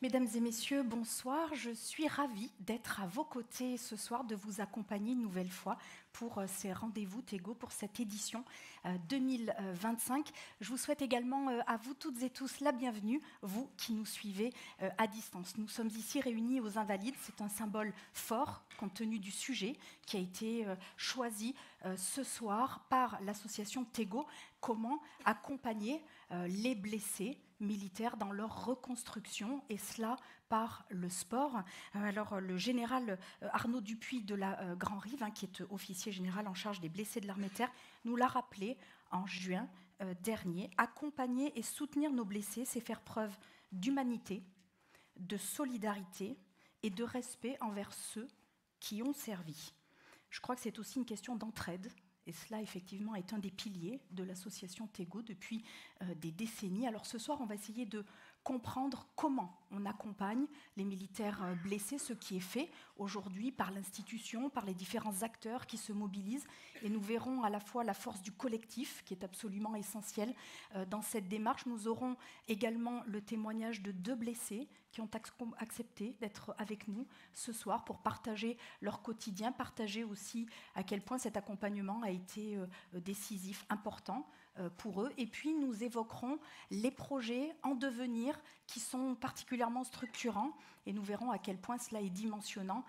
Mesdames et messieurs, bonsoir. Je suis ravie d'être à vos côtés ce soir, de vous accompagner une nouvelle fois pour ces rendez-vous Tego, pour cette édition 2025. Je vous souhaite également à vous toutes et tous la bienvenue, vous qui nous suivez à distance. Nous sommes ici réunis aux Invalides. C'est un symbole fort compte tenu du sujet qui a été choisi ce soir par l'association Tego. Comment accompagner les blessés militaires dans leur reconstruction, et cela par le sport. Alors, le général Arnaud Dupuis de la Grand Rive, qui est officier général en charge des blessés de l'armée de terre, nous l'a rappelé en juin dernier. Accompagner et soutenir nos blessés, c'est faire preuve d'humanité, de solidarité et de respect envers ceux qui ont servi. Je crois que c'est aussi une question d'entraide. Et cela, effectivement, est un des piliers de l'association Tego depuis des décennies. Alors ce soir, on va essayer de comprendre comment on accompagne les militaires blessés, ce qui est fait aujourd'hui par l'institution, par les différents acteurs qui se mobilisent. Et nous verrons à la fois la force du collectif, qui est absolument essentielle dans cette démarche. Nous aurons également le témoignage de 2 blessés qui ont accepté d'être avec nous ce soir pour partager leur quotidien, partager aussi à quel point cet accompagnement a été décisif, important pour eux. Et puis nous évoquerons les projets en devenir qui sont particulièrement structurants, et nous verrons à quel point cela est dimensionnant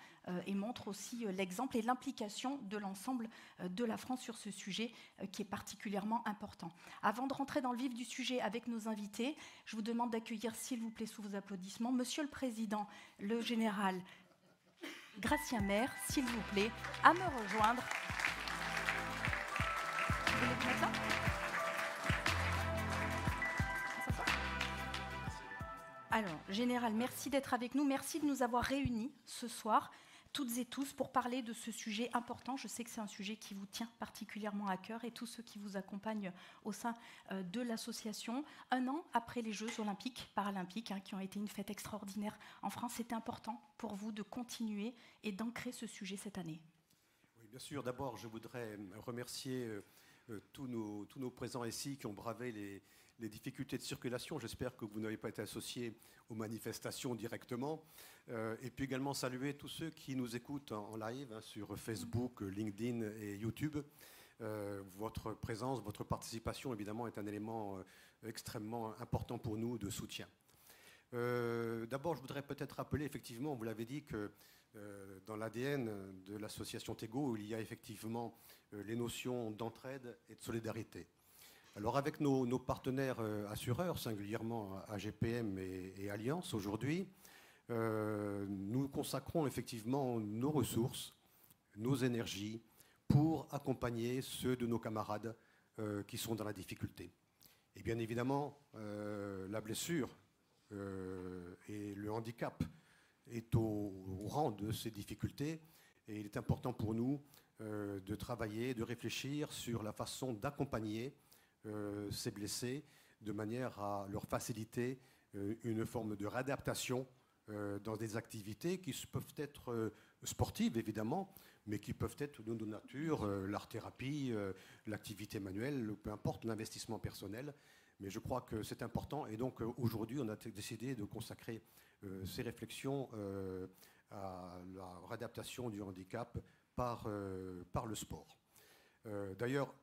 et montre aussi l'exemple et l'implication de l'ensemble de la France sur ce sujet qui est particulièrement important. Avant de rentrer dans le vif du sujet avec nos invités, je vous demande d'accueillir, s'il vous plaît, sous vos applaudissements, Monsieur le Président, le Général Gratien Maire, s'il vous plaît, à me rejoindre. Vous voulez vous mettre là ? Alors, Général, merci d'être avec nous. Merci de nous avoir réunis ce soir, toutes et tous, pour parler de ce sujet important. Je sais que c'est un sujet qui vous tient particulièrement à cœur, et tous ceux qui vous accompagnent au sein de l'association. 1 an après les Jeux olympiques, paralympiques, qui ont été une fête extraordinaire en France, c'était important pour vous de continuer et d'ancrer ce sujet cette année. Oui, bien sûr. D'abord, je voudrais remercier tous nos présents ici qui ont bravé les difficultés de circulation. J'espère que vous n'avez pas été associés aux manifestations directement. Et puis également saluer tous ceux qui nous écoutent en live sur Facebook, LinkedIn et YouTube. Votre présence, votre participation, évidemment, est un élément extrêmement important pour nous de soutien. D'abord, je voudrais peut-être rappeler, effectivement, vous l'avez dit, que dans l'ADN de l'association Tego, il y a effectivement les notions d'entraide et de solidarité. Alors avec nos partenaires assureurs, singulièrement AGPM et Allianz aujourd'hui, nous consacrons effectivement nos ressources, nos énergies pour accompagner ceux de nos camarades qui sont dans la difficulté. Et bien évidemment, la blessure et le handicap est au rang de ces difficultés, et il est important pour nous de travailler, de réfléchir sur la façon d'accompagner ces blessés de manière à leur faciliter une forme de réadaptation dans des activités qui peuvent être sportives évidemment, mais qui peuvent être de nature, l'art-thérapie, l'activité manuelle, peu importe, l'investissement personnel. Mais je crois que c'est important, et donc aujourd'hui on a décidé de consacrer ces réflexions à la réadaptation du handicap par le sport. D'ailleurs,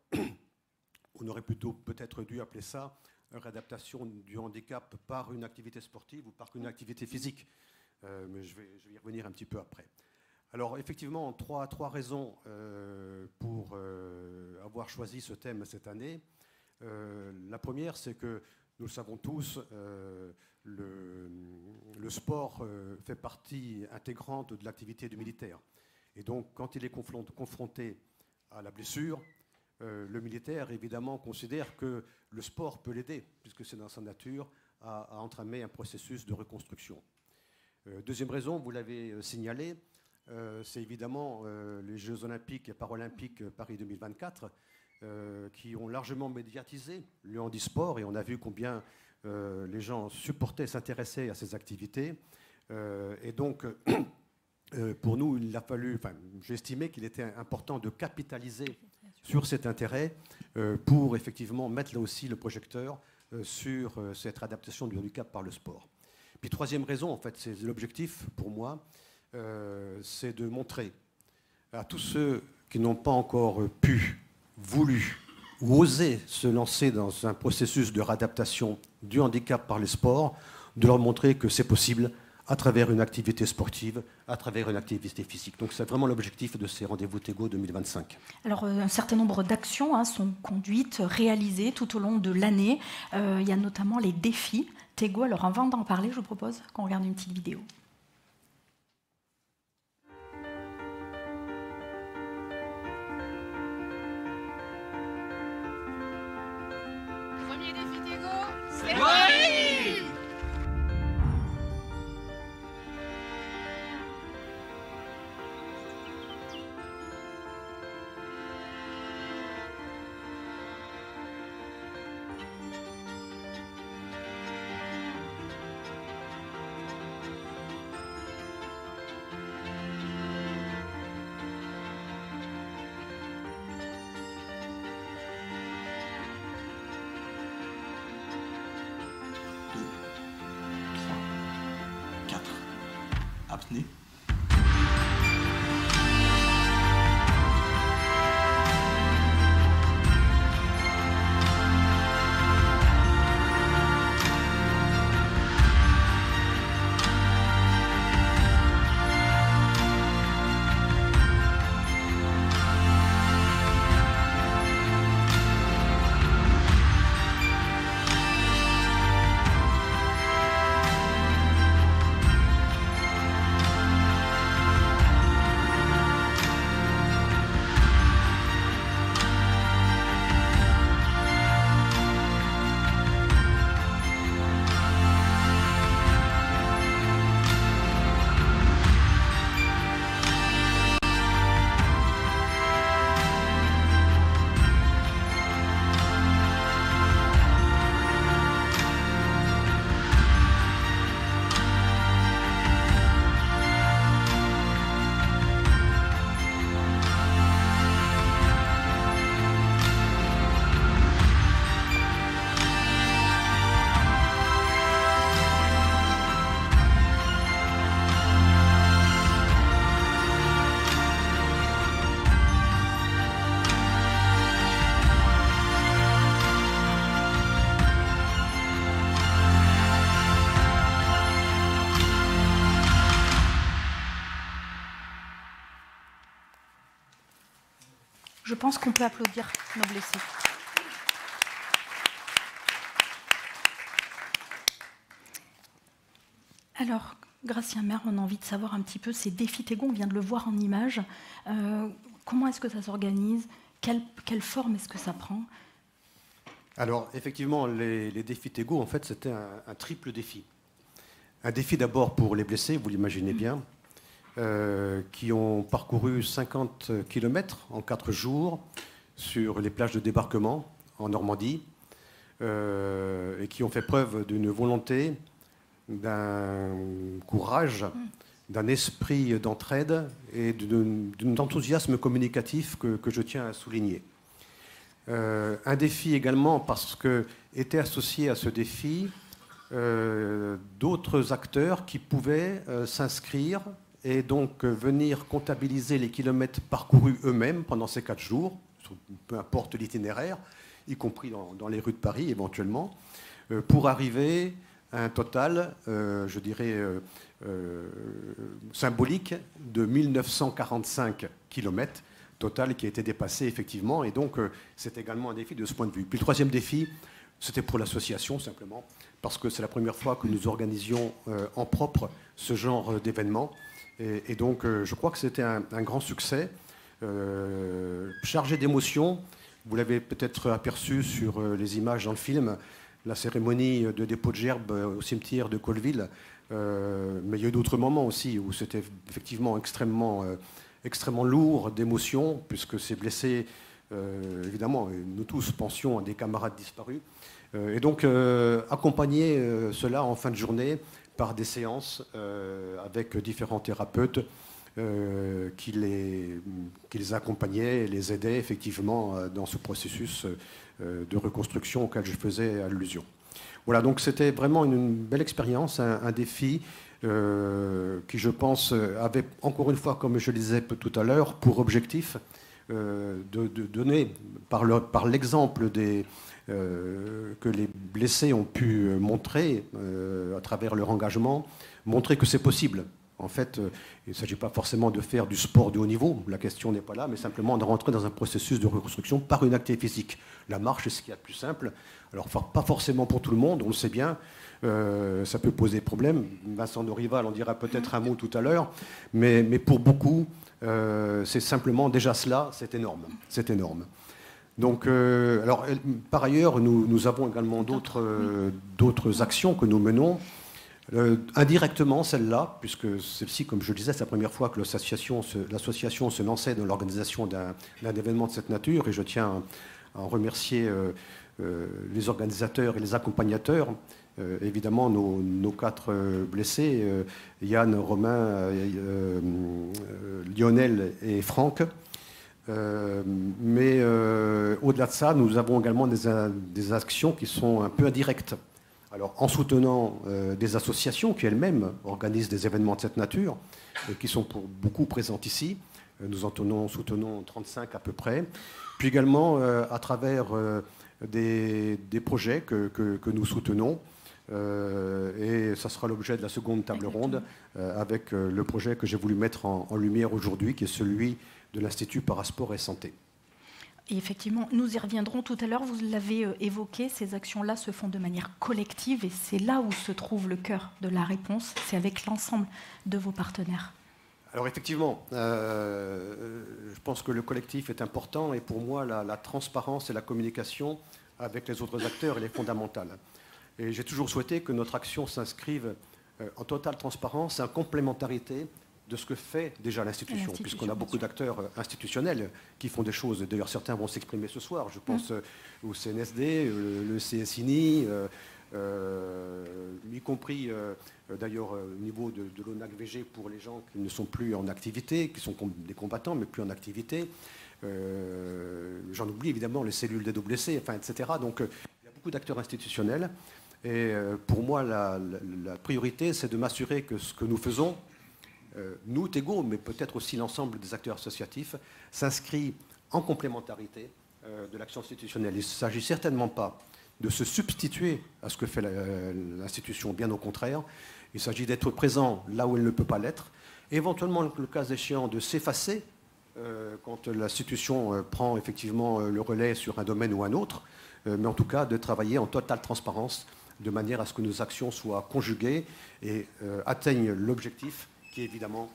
on aurait plutôt peut-être dû appeler ça réadaptation du handicap par une activité sportive ou par une activité physique. Mais je vais y revenir un petit peu après. Alors effectivement, trois raisons pour avoir choisi ce thème cette année. La première, c'est que nous le savons tous, le sport fait partie intégrante de l'activité du militaire. Et donc quand il est confronté à la blessure, le militaire, évidemment, considère que le sport peut l'aider, puisque c'est dans sa nature, à entamer un processus de reconstruction. Deuxième raison, vous l'avez signalé, c'est évidemment les Jeux olympiques et paralympiques Paris 2024, qui ont largement médiatisé le handisport, et on a vu combien les gens supportaient, s'intéressaient à ces activités. Et donc, pour nous, il a fallu, j'ai estimé qu'il était important de capitaliser sur cet intérêt pour effectivement mettre là aussi le projecteur sur cette adaptation du handicap par le sport. Puis troisième raison, en fait, c'est l'objectif pour moi, c'est de montrer à tous ceux qui n'ont pas encore pu, voulu ou osé se lancer dans un processus de réadaptation du handicap par les sports, de leur montrer que c'est possible à travers une activité sportive, à travers une activité physique. Donc c'est vraiment l'objectif de ces rendez-vous Tego 2025. Alors un certain nombre d'actions sont conduites, réalisées tout au long de l'année. Il y a notamment les défis Tego. Alors avant d'en parler, je vous propose qu'on regarde une petite vidéo. Premier défi Tego, c'est Oui! Apnée. Je pense qu'on peut applaudir nos blessés. Alors, Gratien Maire, on a envie de savoir un petit peu ces défis Tego, on vient de le voir en image. Comment est-ce que ça s'organise? Quelle forme est-ce que ça prend? Alors, effectivement, les défis Tego, en fait, c'était un triple défi. Un défi d'abord pour les blessés, vous l'imaginez bien, qui ont parcouru 50 km en 4 jours sur les plages de débarquement en Normandie et qui ont fait preuve d'une volonté, d'un courage, d'un esprit d'entraide et d'un enthousiasme communicatif que je tiens à souligner. Un défi également parce que étaient associés à ce défi d'autres acteurs qui pouvaient s'inscrire et donc venir comptabiliser les kilomètres parcourus eux-mêmes pendant ces 4 jours, peu importe l'itinéraire, y compris dans les rues de Paris éventuellement, pour arriver à un total, je dirais, symbolique de 1945 kilomètres, total qui a été dépassé effectivement, et donc c'est également un défi de ce point de vue. Puis le troisième défi, c'était pour l'association simplement, parce que c'est la première fois que nous organisions en propre ce genre d'événement. Et donc, je crois que c'était un grand succès, chargé d'émotions. Vous l'avez peut-être aperçu sur les images dans le film, la cérémonie de dépôt de gerbes au cimetière de Colleville. Mais il y a eu d'autres moments aussi où c'était effectivement extrêmement lourd d'émotions, puisque ces blessés, évidemment, nous tous pensions à des camarades disparus. Et donc, accompagner cela en fin de journée par des séances avec différents thérapeutes qui les accompagnaient et les aidaient effectivement dans ce processus de reconstruction auquel je faisais allusion. Voilà, donc c'était vraiment une belle expérience, un défi qui, je pense, avait encore une fois, comme je le disais tout à l'heure, pour objectif de donner, par l'exemple que les blessés ont pu montrer à travers leur engagement, montrer que c'est possible. En fait, il ne s'agit pas forcément de faire du sport de haut niveau, la question n'est pas là, mais simplement de rentrer dans un processus de reconstruction par une activité physique. La marche, c'est ce qu'il y a de plus simple. Alors, pas forcément pour tout le monde, on le sait bien, ça peut poser problème. Vincent Dorival en dira peut-être un mot tout à l'heure, mais pour beaucoup, c'est simplement déjà cela, c'est énorme. C'est énorme. Donc, alors, par ailleurs, nous avons également d'autres actions que nous menons. Indirectement, celle-là, puisque celle-ci, comme je le disais, c'est la première fois que l'association se lançait dans l'organisation d'un événement de cette nature, et je tiens à en remercier les organisateurs et les accompagnateurs, évidemment nos 4 blessés, Yann, Romain, Lionel et Franck. Mais au-delà de ça, nous avons également des actions qui sont un peu indirectes. Alors, en soutenant des associations qui elles-mêmes organisent des événements de cette nature, qui sont pour beaucoup présentes ici, nous en soutenons 35 à peu près, puis également à travers des projets que nous soutenons, et ça sera l'objet de la seconde table ronde avec le projet que j'ai voulu mettre en lumière aujourd'hui, qui est celui de l'Institut Parasport et Santé. Et effectivement, nous y reviendrons tout à l'heure, vous l'avez évoqué, ces actions-là se font de manière collective et c'est là où se trouve le cœur de la réponse, c'est avec l'ensemble de vos partenaires. Alors effectivement, je pense que le collectif est important et pour moi, la transparence et la communication avec les autres acteurs, elle est fondamentale. Et j'ai toujours souhaité que notre action s'inscrive en totale transparence et en complémentarité de ce que fait déjà l'institution, puisqu'on a beaucoup d'acteurs institutionnels qui font des choses. D'ailleurs, certains vont s'exprimer ce soir. Je pense au CNSD, le CSINI, y compris d'ailleurs au niveau de l'ONAC-VG pour les gens qui ne sont plus en activité, qui sont des combattants, mais plus en activité. J'en oublie évidemment les cellules des blessés, enfin, etc. Donc, il y a beaucoup d'acteurs institutionnels. Et pour moi, la priorité, c'est de m'assurer que ce que nous faisons, nous, Tego, mais peut-être aussi l'ensemble des acteurs associatifs, s'inscrit en complémentarité de l'action institutionnelle. Il ne s'agit certainement pas de se substituer à ce que fait l'institution, bien au contraire. Il s'agit d'être présent là où elle ne peut pas l'être, éventuellement, le cas échéant, de s'effacer quand l'institution prend effectivement le relais sur un domaine ou un autre, mais en tout cas de travailler en totale transparence, de manière à ce que nos actions soient conjuguées et atteignent l'objectif qui est évidemment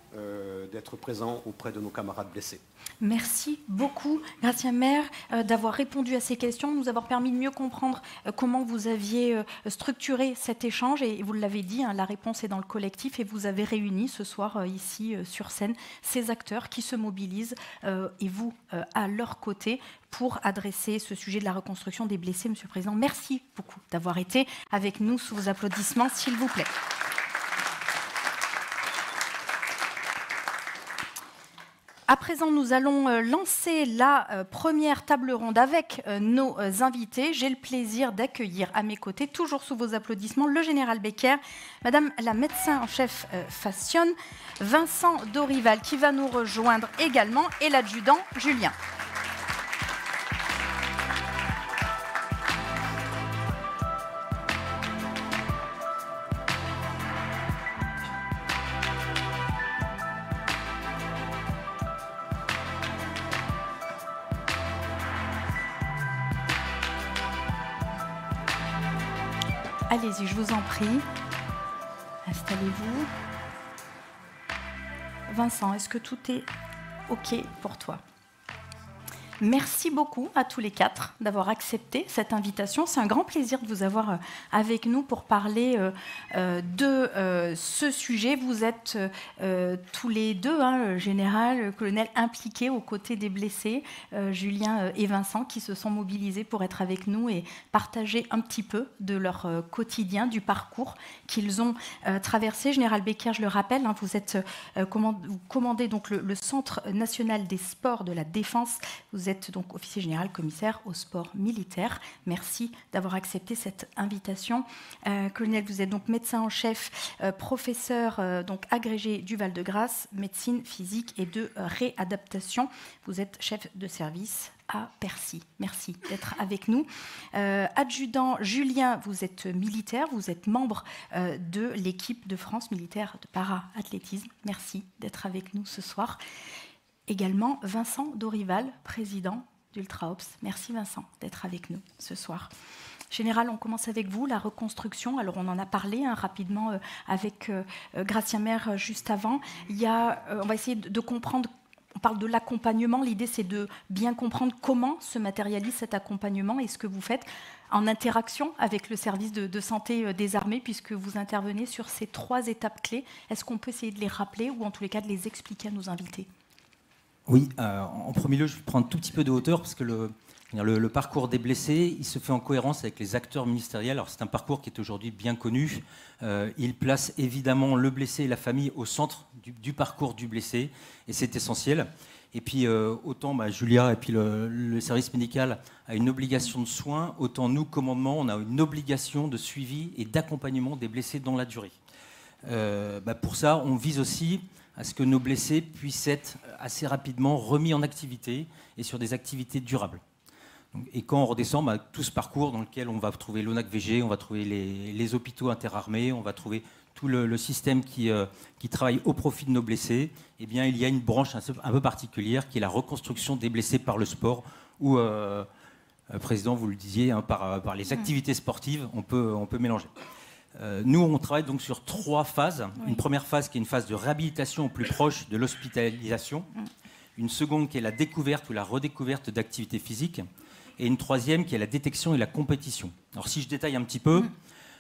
d'être présent auprès de nos camarades blessés. Merci beaucoup, Gratien Maire, d'avoir répondu à ces questions, de nous avoir permis de mieux comprendre comment vous aviez structuré cet échange. Et vous l'avez dit, hein, la réponse est dans le collectif et vous avez réuni ce soir ici sur scène ces acteurs qui se mobilisent et vous à leur côté pour adresser ce sujet de la reconstruction des blessés. Monsieur le Président, merci beaucoup d'avoir été avec nous sous vos applaudissements, s'il vous plaît. À présent, nous allons lancer la première table ronde avec nos invités. J'ai le plaisir d'accueillir à mes côtés, toujours sous vos applaudissements, le général Becker, Madame la médecin en chef Fassion, Vincent Dorival qui va nous rejoindre également et l'adjudant Julien. Allez-y, je vous en prie. Installez-vous. Vincent, est-ce que tout est OK pour toi ? Merci beaucoup à tous les 4 d'avoir accepté cette invitation. C'est un grand plaisir de vous avoir avec nous pour parler de ce sujet. Vous êtes tous les deux, hein, général, colonel, impliqués aux côtés des blessés, Julien et Vincent, qui se sont mobilisés pour être avec nous et partager un petit peu de leur quotidien, du parcours qu'ils ont traversé. Général Becker, je le rappelle, hein, vous commandez donc le Centre national des sports de la défense. Vous êtes donc officier général commissaire au sport militaire. Merci d'avoir accepté cette invitation. Colonel, vous êtes donc médecin en chef, professeur donc agrégé du Val-de-Grâce, médecine physique et de réadaptation. Vous êtes chef de service à Percy. Merci d'être avec nous. Adjudant Julien, vous êtes militaire, vous êtes membre de l'équipe de France militaire de para-athlétisme. Merci d'être avec nous ce soir. Également Vincent Dorival, président d'Ultra Ops. Merci Vincent d'être avec nous ce soir. Général, on commence avec vous, la reconstruction. Alors on en a parlé rapidement avec Gratien Maire juste avant. On va essayer de comprendre. On parle de l'accompagnement. L'idée, c'est de bien comprendre comment se matérialise cet accompagnement et ce que vous faites en interaction avec le service de santé des armées, puisque vous intervenez sur ces 3 étapes clés. Est-ce qu'on peut essayer de les rappeler ou en tous les cas de les expliquer à nos invités? Oui, en premier lieu, je vais prendre un tout petit peu de hauteur parce que le parcours des blessés, il se fait en cohérence avec les acteurs ministériels. Alors, c'est un parcours qui est aujourd'hui bien connu. Il place évidemment le blessé et la famille au centre du parcours du blessé, et c'est essentiel. Et puis, autant Julia et puis le service médical a une obligation de soins, autant nous, commandement, on a une obligation de suivi et d'accompagnement des blessés dans la durée. Pour ça, on vise aussi à ce que nos blessés puissent être assez rapidement remis en activité et sur des activités durables. Et quand on redescend, tout ce parcours dans lequel on va trouver l'ONAC-VG, on va trouver les hôpitaux interarmés, on va trouver tout le système qui travaille au profit de nos blessés, eh bien, il y a une branche un peu particulière qui est la reconstruction des blessés par le sport, où, Président, vous le disiez, par les activités sportives, on peut mélanger. Nous, on travaille donc sur 3 phases. Oui. Une première phase qui est une phase de réhabilitation au plus proche de l'hospitalisation. Une seconde qui est la découverte ou la redécouverte d'activités physiques. Et une troisième qui est la détection et la compétition. Alors si je détaille un petit peu,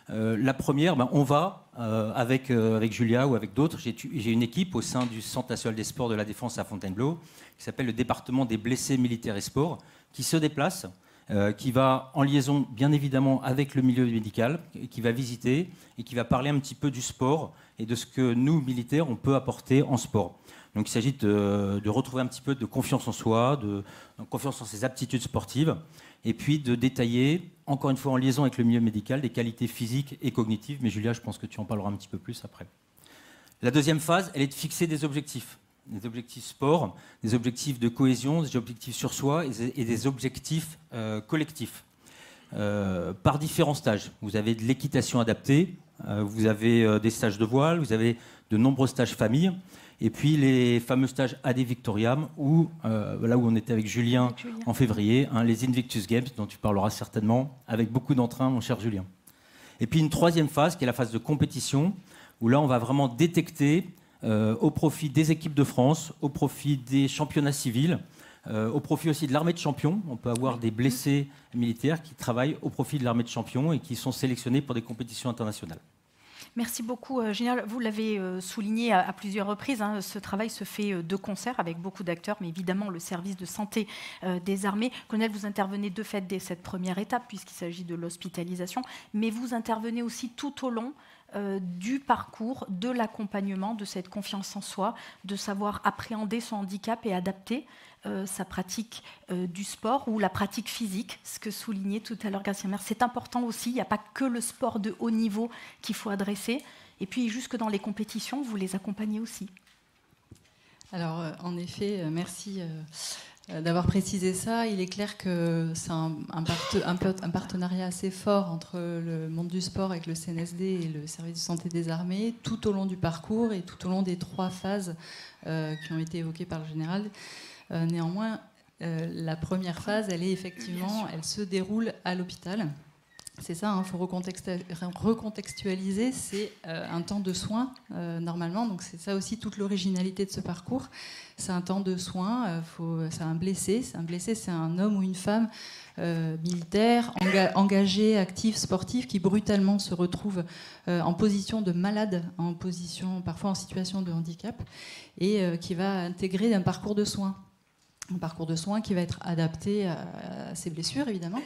la première, on va, avec Julia ou avec d'autres, j'ai une équipe au sein du Centre national des sports de la Défense à Fontainebleau, qui s'appelle le département des blessés militaires et sports, qui se déplace, qui va en liaison bien évidemment avec le milieu médical, qui va visiter et qui va parler un petit peu du sport et de ce que nous, militaires, on peut apporter en sport. Donc il s'agit de retrouver un petit peu de confiance en soi, de confiance en ses aptitudes sportives, et puis de détailler, encore une fois en liaison avec le milieu médical, des qualités physiques et cognitives. Mais Julia, je pense que tu en parleras un petit peu plus après. La deuxième phase, elle est de fixer des objectifs sport, des objectifs de cohésion, des objectifs sur soi et des objectifs collectifs. Par différents stages. Vous avez de l'équitation adaptée, vous avez des stages de voile, vous avez de nombreux stages famille. Et puis les fameux stages AD Victoriam, là où on était avec Julien en février, les Invictus Games, dont tu parleras certainement, avec beaucoup d'entrain, mon cher Julien. Et puis une troisième phase, qui est la phase de compétition, où là on va vraiment détecter, au profit des équipes de France, au profit des championnats civils, au profit aussi de l'armée de champions. On peut avoir des blessés militaires qui travaillent au profit de l'armée de champions et qui sont sélectionnés pour des compétitions internationales. Merci beaucoup, Général. Vous l'avez souligné à plusieurs reprises, ce travail se fait de concert avec beaucoup d'acteurs, mais évidemment le service de santé des armées. Colonel, vous intervenez de fait dès cette première étape, puisqu'il s'agit de l'hospitalisation, mais vous intervenez aussi tout au long du parcours, de l'accompagnement, de cette confiance en soi, de savoir appréhender son handicap et adapter sa pratique du sport ou la pratique physique, ce que soulignait tout à l'heure Gratien Maire. C'est important aussi, il n'y a pas que le sport de haut niveau qu'il faut adresser. Et puis jusque dans les compétitions, vous les accompagnez aussi. Alors en effet, merci d'avoir précisé ça. Il est clair que c'est un partenariat assez fort entre le monde du sport avec le CNSD et le service de santé des armées tout au long du parcours et tout au long des 3 phases qui ont été évoquées par le général. Néanmoins, la première phase, elle se déroule à l'hôpital. C'est ça, il faut recontextualiser, c'est un temps de soins normalement, donc c'est ça aussi toute l'originalité de ce parcours. C'est un temps de soins, c'est un blessé, c'est un homme ou une femme militaire, engagé, actif, sportif, qui brutalement se retrouve en position de malade, parfois en situation de handicap, et qui va intégrer un parcours de soins. Un parcours de soins qui va être adapté à ses blessures, évidemment.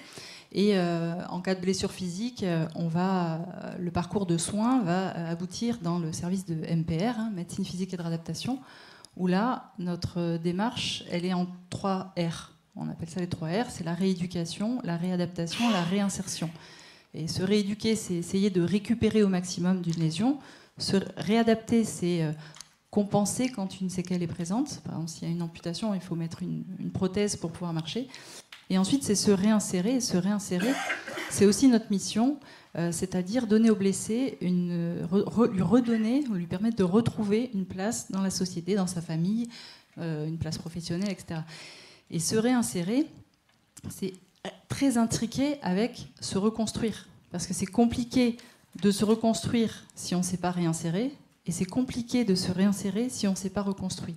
Et en cas de blessure physique, le parcours de soins va aboutir dans le service de MPR, médecine physique et de réadaptation, où là, notre démarche, elle est en 3 R. On appelle ça les 3 R, c'est la rééducation, la réadaptation, la réinsertion. Et se rééduquer, c'est essayer de récupérer au maximum d'une lésion. Se réadapter, c'est compenser quand une séquelle est présente. Par exemple, s'il y a une amputation, il faut mettre une prothèse pour pouvoir marcher. Et ensuite, c'est se réinsérer. Et se réinsérer, c'est aussi notre mission, c'est-à-dire donner au blessé, lui redonner, ou lui permettre de retrouver une place dans la société, dans sa famille, une place professionnelle, etc. Et se réinsérer, c'est très intriqué avec se reconstruire. Parce que c'est compliqué de se reconstruire si on ne s'est pas réinséré, et c'est compliqué de se réinsérer si on ne s'est pas reconstruit.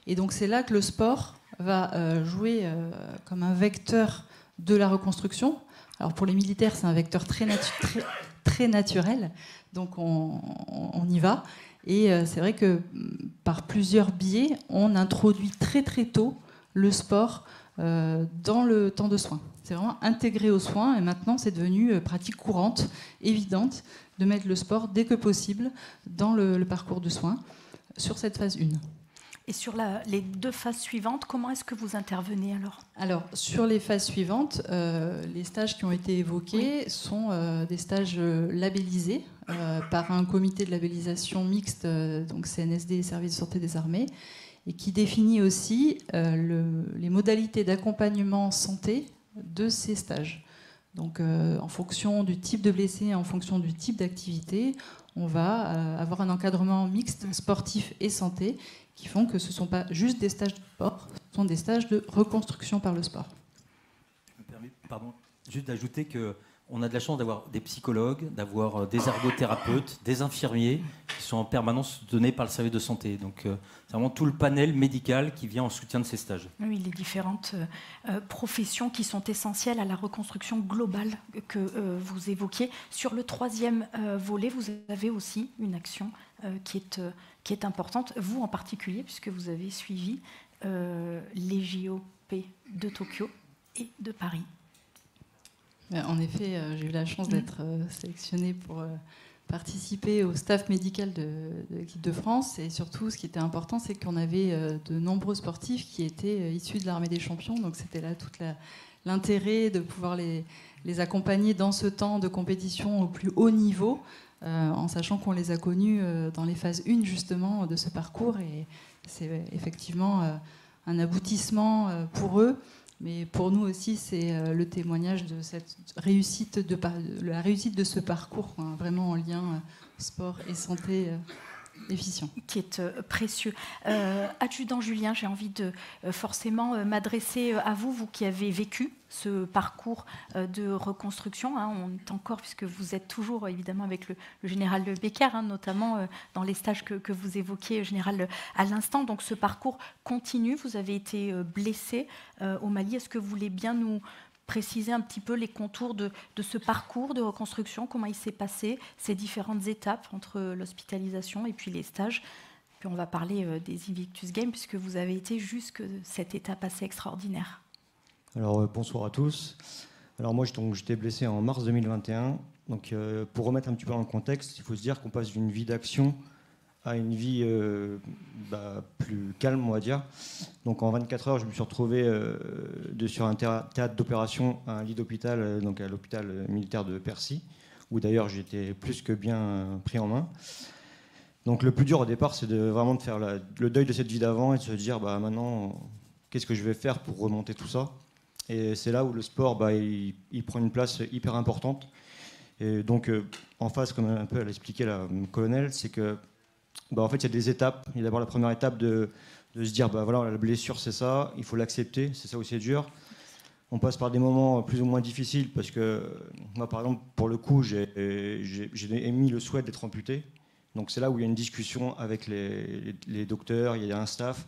Et donc c'est là que le sport va jouer comme un vecteur de la reconstruction. Alors pour les militaires, c'est un vecteur très naturel, donc on y va. Et c'est vrai que par plusieurs biais, on introduit très très tôt le sport dans le temps de soins. C'est vraiment intégré aux soins, et maintenant c'est devenu pratique courante, évidente, de mettre le sport dès que possible dans le parcours de soins sur cette phase 1. Et sur les 2 phases suivantes, comment est-ce que vous intervenez alors ? Alors, sur les phases suivantes, les stages qui ont été évoqués sont des stages labellisés par un comité de labellisation mixte, donc CNSD et Service de santé des armées, et qui définit aussi les modalités d'accompagnement santé de ces stages. Donc, en fonction du type de blessé, en fonction du type d'activité, on va avoir un encadrement mixte sportif et santé qui font que ce ne sont pas juste des stages de sport, ce sont des stages de reconstruction par le sport. Je me permets, juste d'ajouter qu'on a de la chance d'avoir des psychologues, d'avoir des ergothérapeutes, des infirmiers qui sont en permanence donnés par le service de santé. Donc c'est vraiment tout le panel médical qui vient en soutien de ces stages. Oui, les différentes professions qui sont essentielles à la reconstruction globale que vous évoquiez. Sur le 3e volet, vous avez aussi une action qui est importante, vous en particulier, puisque vous avez suivi les JOP de Tokyo et de Paris. En effet, j'ai eu la chance d'être sélectionnée pour participer au staff médical de l'équipe de France. Et surtout, ce qui était important, c'est qu'on avait de nombreux sportifs qui étaient issus de l'Armée des Champions. Donc c'était là tout l'intérêt de pouvoir les accompagner dans ce temps de compétition au plus haut niveau, en sachant qu'on les a connus dans les phases 1 justement de ce parcours. Et c'est effectivement un aboutissement pour eux. Mais pour nous aussi, c'est le témoignage de cette réussite, la réussite de ce parcours, hein, vraiment en lien sport et santé efficient. Qui est précieux. Adjudant Julien, j'ai envie de forcément m'adresser à vous, vous qui avez vécu ce parcours de reconstruction. Hein, on est encore, puisque vous êtes toujours évidemment avec le général Becker, hein, notamment dans les stages que vous évoquiez, général, à l'instant. Donc ce parcours continue. Vous avez été blessé au Mali. Est-ce que vous voulez bien nous préciser un petit peu les contours de ce parcours de reconstruction, comment il s'est passé, ces différentes étapes entre l'hospitalisation et puis les stages. Puis on va parler des Invictus Games, puisque vous avez été jusque cette étape assez extraordinaire. Alors bonsoir à tous. Alors moi j'étais blessé en mars 2021. Donc pour remettre un petit peu dans le contexte, il faut se dire qu'on passe d'une vie d'action à une vie plus calme, on va dire. Donc en 24 heures, je me suis retrouvé sur un théâtre d'opération, un lit d'hôpital, donc à l'hôpital militaire de Percy, où d'ailleurs j'étais plus que bien pris en main. Donc le plus dur au départ, c'est vraiment de faire le deuil de cette vie d'avant et de se dire maintenant, qu'est-ce que je vais faire pour remonter tout ça ? Et c'est là où le sport, il prend une place hyper importante. Et donc en face, comme un peu elle expliquait la colonel, c'est que en fait, il y a des étapes. Il y a d'abord la première étape de se dire, voilà, la blessure, c'est ça, il faut l'accepter, c'est ça où c'est dur. On passe par des moments plus ou moins difficiles, parce que moi, par exemple, pour le coup, j'ai émis le souhait d'être amputé. Donc c'est là où il y a une discussion avec les docteurs, il y a un staff,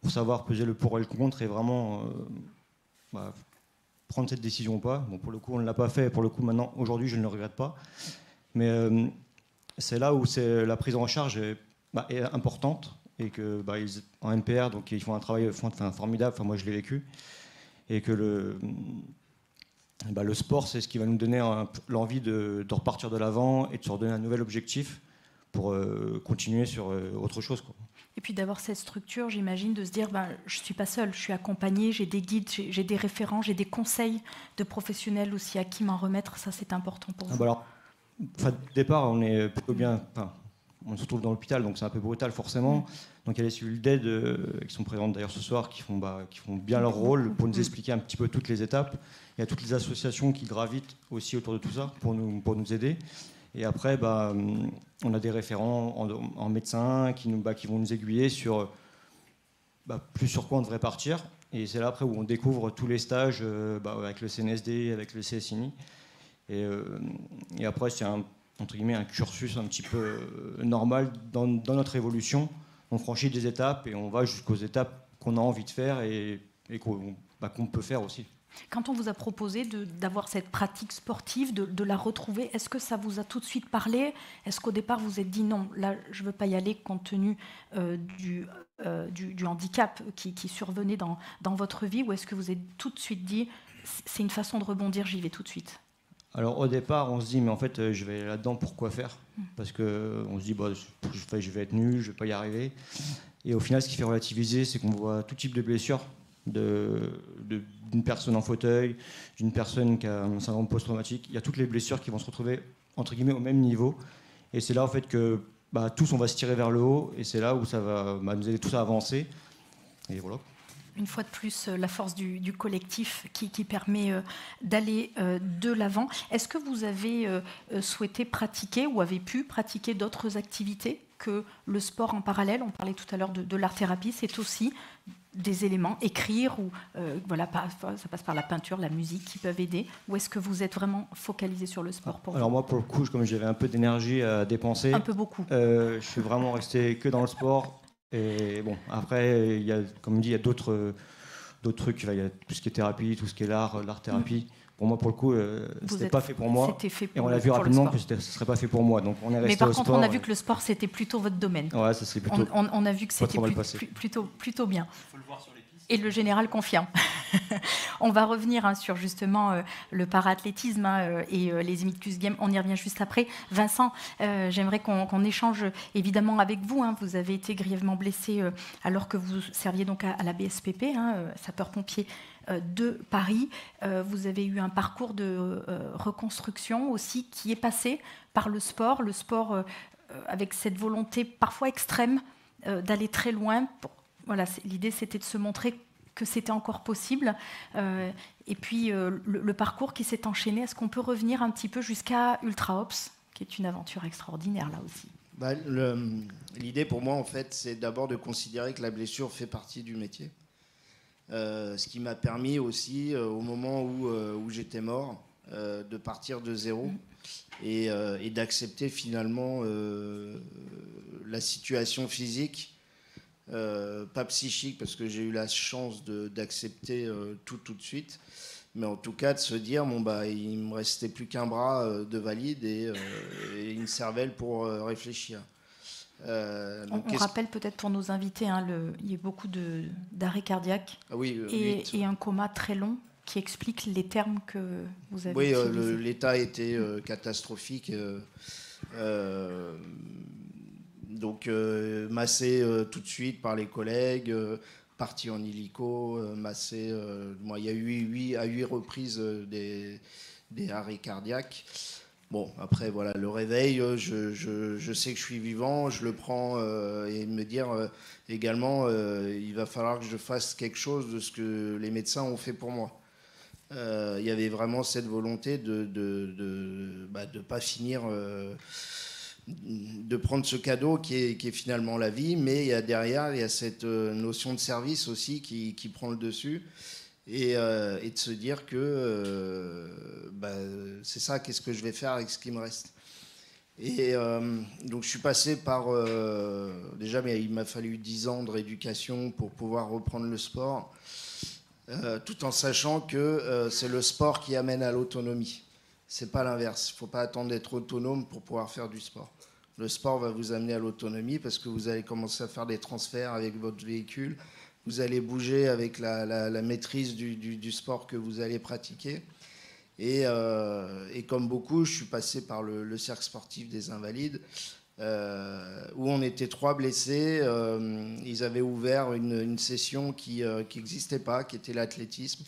pour savoir peser le pour et le contre, et vraiment prendre cette décision ou pas. Bon, pour le coup, on ne l'a pas fait, et pour le coup, maintenant, aujourd'hui, je ne le regrette pas. Mais c'est là où la prise en charge est importante, et que en MPR, donc ils font un travail formidable. Enfin, moi je l'ai vécu, et que le sport, c'est ce qui va nous donner l'envie de repartir de l'avant et de se redonner un nouvel objectif pour continuer sur autre chose, quoi. Et puis d'avoir cette structure, j'imagine, de se dire, je ne suis pas seule, je suis accompagnée, j'ai des guides, j'ai des référents, j'ai des conseils de professionnels aussi à qui m'en remettre, ça c'est important pour vous. Alors, au départ, on est plutôt bien... on se retrouve dans l'hôpital, donc c'est un peu brutal forcément. Donc il y a les cellules d'aide qui sont présentes d'ailleurs ce soir, qui font bien leur rôle pour nous expliquer un petit peu toutes les étapes. Il y a toutes les associations qui gravitent aussi autour de tout ça pour nous aider. Et après, on a des référents en médecins qui vont nous aiguiller sur plus sur quoi on devrait partir. Et c'est là après où on découvre tous les stages avec le CNSD, avec le CSIMI. Et après, c'est entre guillemets un cursus un petit peu normal dans notre évolution. On franchit des étapes et on va jusqu'aux étapes qu'on a envie de faire et qu'on peut faire aussi. Quand on vous a proposé d'avoir cette pratique sportive, de la retrouver, est-ce que ça vous a tout de suite parlé? Est-ce qu'au départ vous vous êtes dit non, là je ne veux pas y aller compte tenu du handicap qui survenait dans votre vie, ou est-ce que vous avez tout de suite dit c'est une façon de rebondir, j'y vais tout de suite? Alors au départ on se dit mais en fait je vais là-dedans pour quoi faire? Parce qu'on se dit je vais être nul, je ne vais pas y arriver. Et au final ce qui fait relativiser c'est qu'on voit tout type de blessures. D'une personne en fauteuil, d'une personne qui a un syndrome post-traumatique. Il y a toutes les blessures qui vont se retrouver entre guillemets au même niveau. Et c'est là en fait que tous on va se tirer vers le haut et c'est là où ça va nous aider tous à avancer. Et voilà. Une fois de plus, la force du collectif qui permet d'aller de l'avant. Est-ce que vous avez souhaité pratiquer ou avez pu pratiquer d'autres activités que le sport en parallèle? On parlait tout à l'heure de l'art-thérapie, c'est aussi des éléments, écrire, ou ça passe par la peinture, la musique qui peuvent aider, ou est-ce que vous êtes vraiment focalisé sur le sport pour Alors vous? moi, pour le coup, comme j'avais un peu d'énergie à dépenser, un peu beaucoup. Je suis vraiment resté que dans le sport. Et bon, après, comme dit, il y a d'autres trucs. Il y a tout ce qui est thérapie, tout ce qui est l'art-thérapie. Pour moi, pour le coup, c'était pas fait pour moi. Et on l'a vu rapidement que ce ne serait pas fait pour moi. Donc on est resté Mais par au contre, sport, on a vu que le sport, c'était plutôt votre domaine. Ouais, ça c'est plutôt. On a vu que c'était plutôt bien. Il faut le voir sur les pistes. Et le général confirme. On va revenir sur justement le para-athlétisme et les Imicus Games. On y revient juste après. Vincent, j'aimerais qu'on échange évidemment avec vous. Vous avez été grièvement blessé alors que vous serviez donc à la BSPP, sapeur-pompier de Paris. Vous avez eu un parcours de reconstruction aussi qui est passé par le sport avec cette volonté parfois extrême d'aller très loin. L'idée c'était de se montrer que c'était encore possible. Et puis le parcours qui s'est enchaîné, est-ce qu'on peut revenir un petit peu jusqu'à Ultra Ops, qui est une aventure extraordinaire là aussi? L'idée pour moi en fait c'est d'abord de considérer que la blessure fait partie du métier. Ce qui m'a permis aussi, au moment où j'étais mort, de partir de zéro et d'accepter finalement la situation physique, pas psychique, parce que j'ai eu la chance d'accepter tout de suite, mais en tout cas de se dire, il me restait plus qu'un bras de valide et une cervelle pour réfléchir. On rappelle peut-être pour nos invités, il y a beaucoup d'arrêts cardiaques et un coma très long qui explique les termes que vous avez utilisés. Oui, l'état était catastrophique. Donc massé tout de suite par les collègues, parti en hélico, massé. Il y a eu 8 reprises des arrêts cardiaques. Bon, après, voilà, le réveil, je sais que je suis vivant, je le prends et me dire également, il va falloir que je fasse quelque chose de ce que les médecins ont fait pour moi. Il y avait vraiment cette volonté de pas finir, de prendre ce cadeau qui est finalement la vie, mais derrière, il y a cette notion de service aussi qui prend le dessus. Et de se dire que c'est ça, qu'est-ce que je vais faire avec ce qui me reste. Et donc je suis passé par déjà, mais il m'a fallu 10 ans de rééducation pour pouvoir reprendre le sport, tout en sachant que c'est le sport qui amène à l'autonomie. C'est pas l'inverse. Il ne faut pas attendre d'être autonome pour pouvoir faire du sport. Le sport va vous amener à l'autonomie parce que vous allez commencer à faire des transferts avec votre véhicule. Vous allez bouger avec la maîtrise du sport que vous allez pratiquer. Et comme beaucoup, je suis passé par le cercle sportif des Invalides, où on était 3 blessés. Ils avaient ouvert une session qui n'existait pas, qui était l'athlétisme.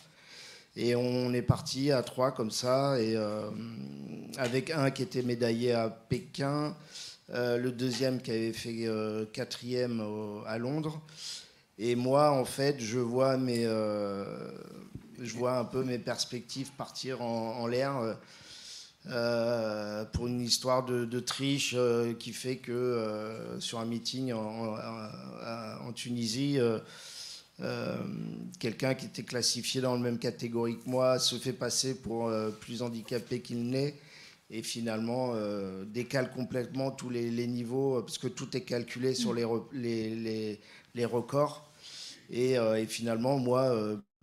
Et on est parti à 3 comme ça, et avec un qui était médaillé à Pékin, le deuxième qui avait fait 4e à Londres. Et moi, en fait, je vois un peu mes perspectives partir en l'air pour une histoire de triche qui fait que sur un meeting en Tunisie, quelqu'un qui était classifié dans la même catégorie que moi se fait passer pour plus handicapé qu'il n'est, et finalement décale complètement tous les niveaux, parce que tout est calculé sur les records. Et finalement, moi,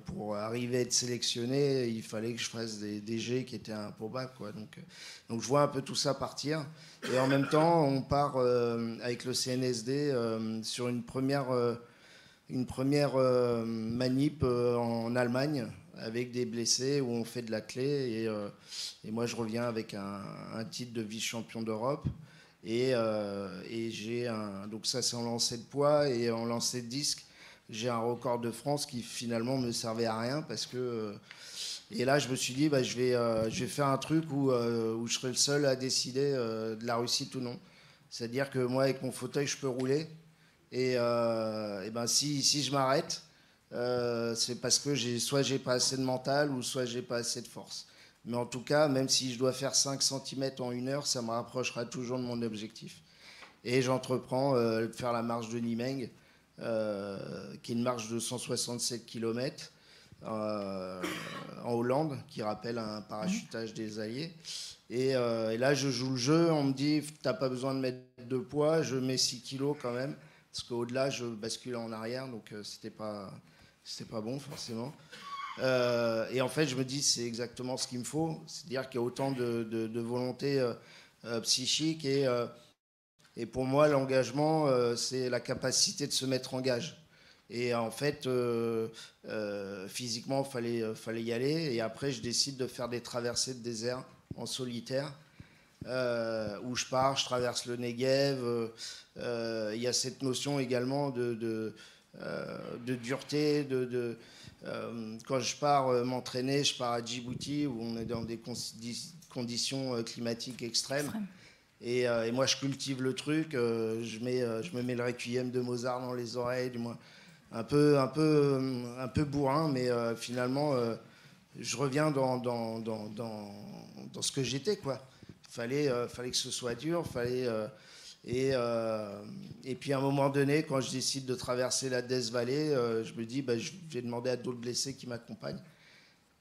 pour arriver à être sélectionné, il fallait que je fasse des jets qui étaient improbables, quoi. Donc je vois un peu tout ça partir. Et en même temps, on part avec le CNSD sur une première manip en Allemagne avec des blessés où on fait de la clé. Et moi, je reviens avec un titre de vice-champion d'Europe. Et j'ai donc ça, c'est en lancer de poids, et en lancer de disque, j'ai un record de France qui finalement me servait à rien, parce que et là je me suis dit je vais faire un truc où je serai le seul à décider de la réussite ou non. C'est-à-dire que moi, avec mon fauteuil, je peux rouler, et si je m'arrête, c'est parce que soit j'ai pas assez de mental, ou soit j'ai pas assez de force. Mais en tout cas, même si je dois faire 5 cm en 1 heure, ça me rapprochera toujours de mon objectif. Et j'entreprends de faire la marche de Nimeng, qui est une marche de 167 km en Hollande, qui rappelle un parachutage des Alliés. Et là, je joue le jeu. On me dit, t'as pas besoin de mettre de poids. Je mets 6 kilos quand même, parce qu'au-delà, je bascule en arrière, donc c'était pas bon forcément. Et en fait, je me dis, c'est exactement ce qu'il me faut. C'est-à-dire qu'il y a autant de volonté psychique, et pour moi, l'engagement, c'est la capacité de se mettre en gage. Et en fait, physiquement, fallait y aller. Et après, je décide de faire des traversées de désert en solitaire, où je pars, je traverse le Negev. Il y a cette notion également de dureté. Quand je pars m'entraîner, je pars à Djibouti, où on est dans des conditions climatiques extrêmes. Et moi, je cultive le truc. Je me mets le requiem de Mozart dans les oreilles, du moins un peu bourrin, mais finalement, je reviens dans ce que j'étais, quoi. Fallait que ce soit dur, et puis à un moment donné, quand je décide de traverser la Death Valley, je me dis, je vais demander à d'autres blessés qui m'accompagnent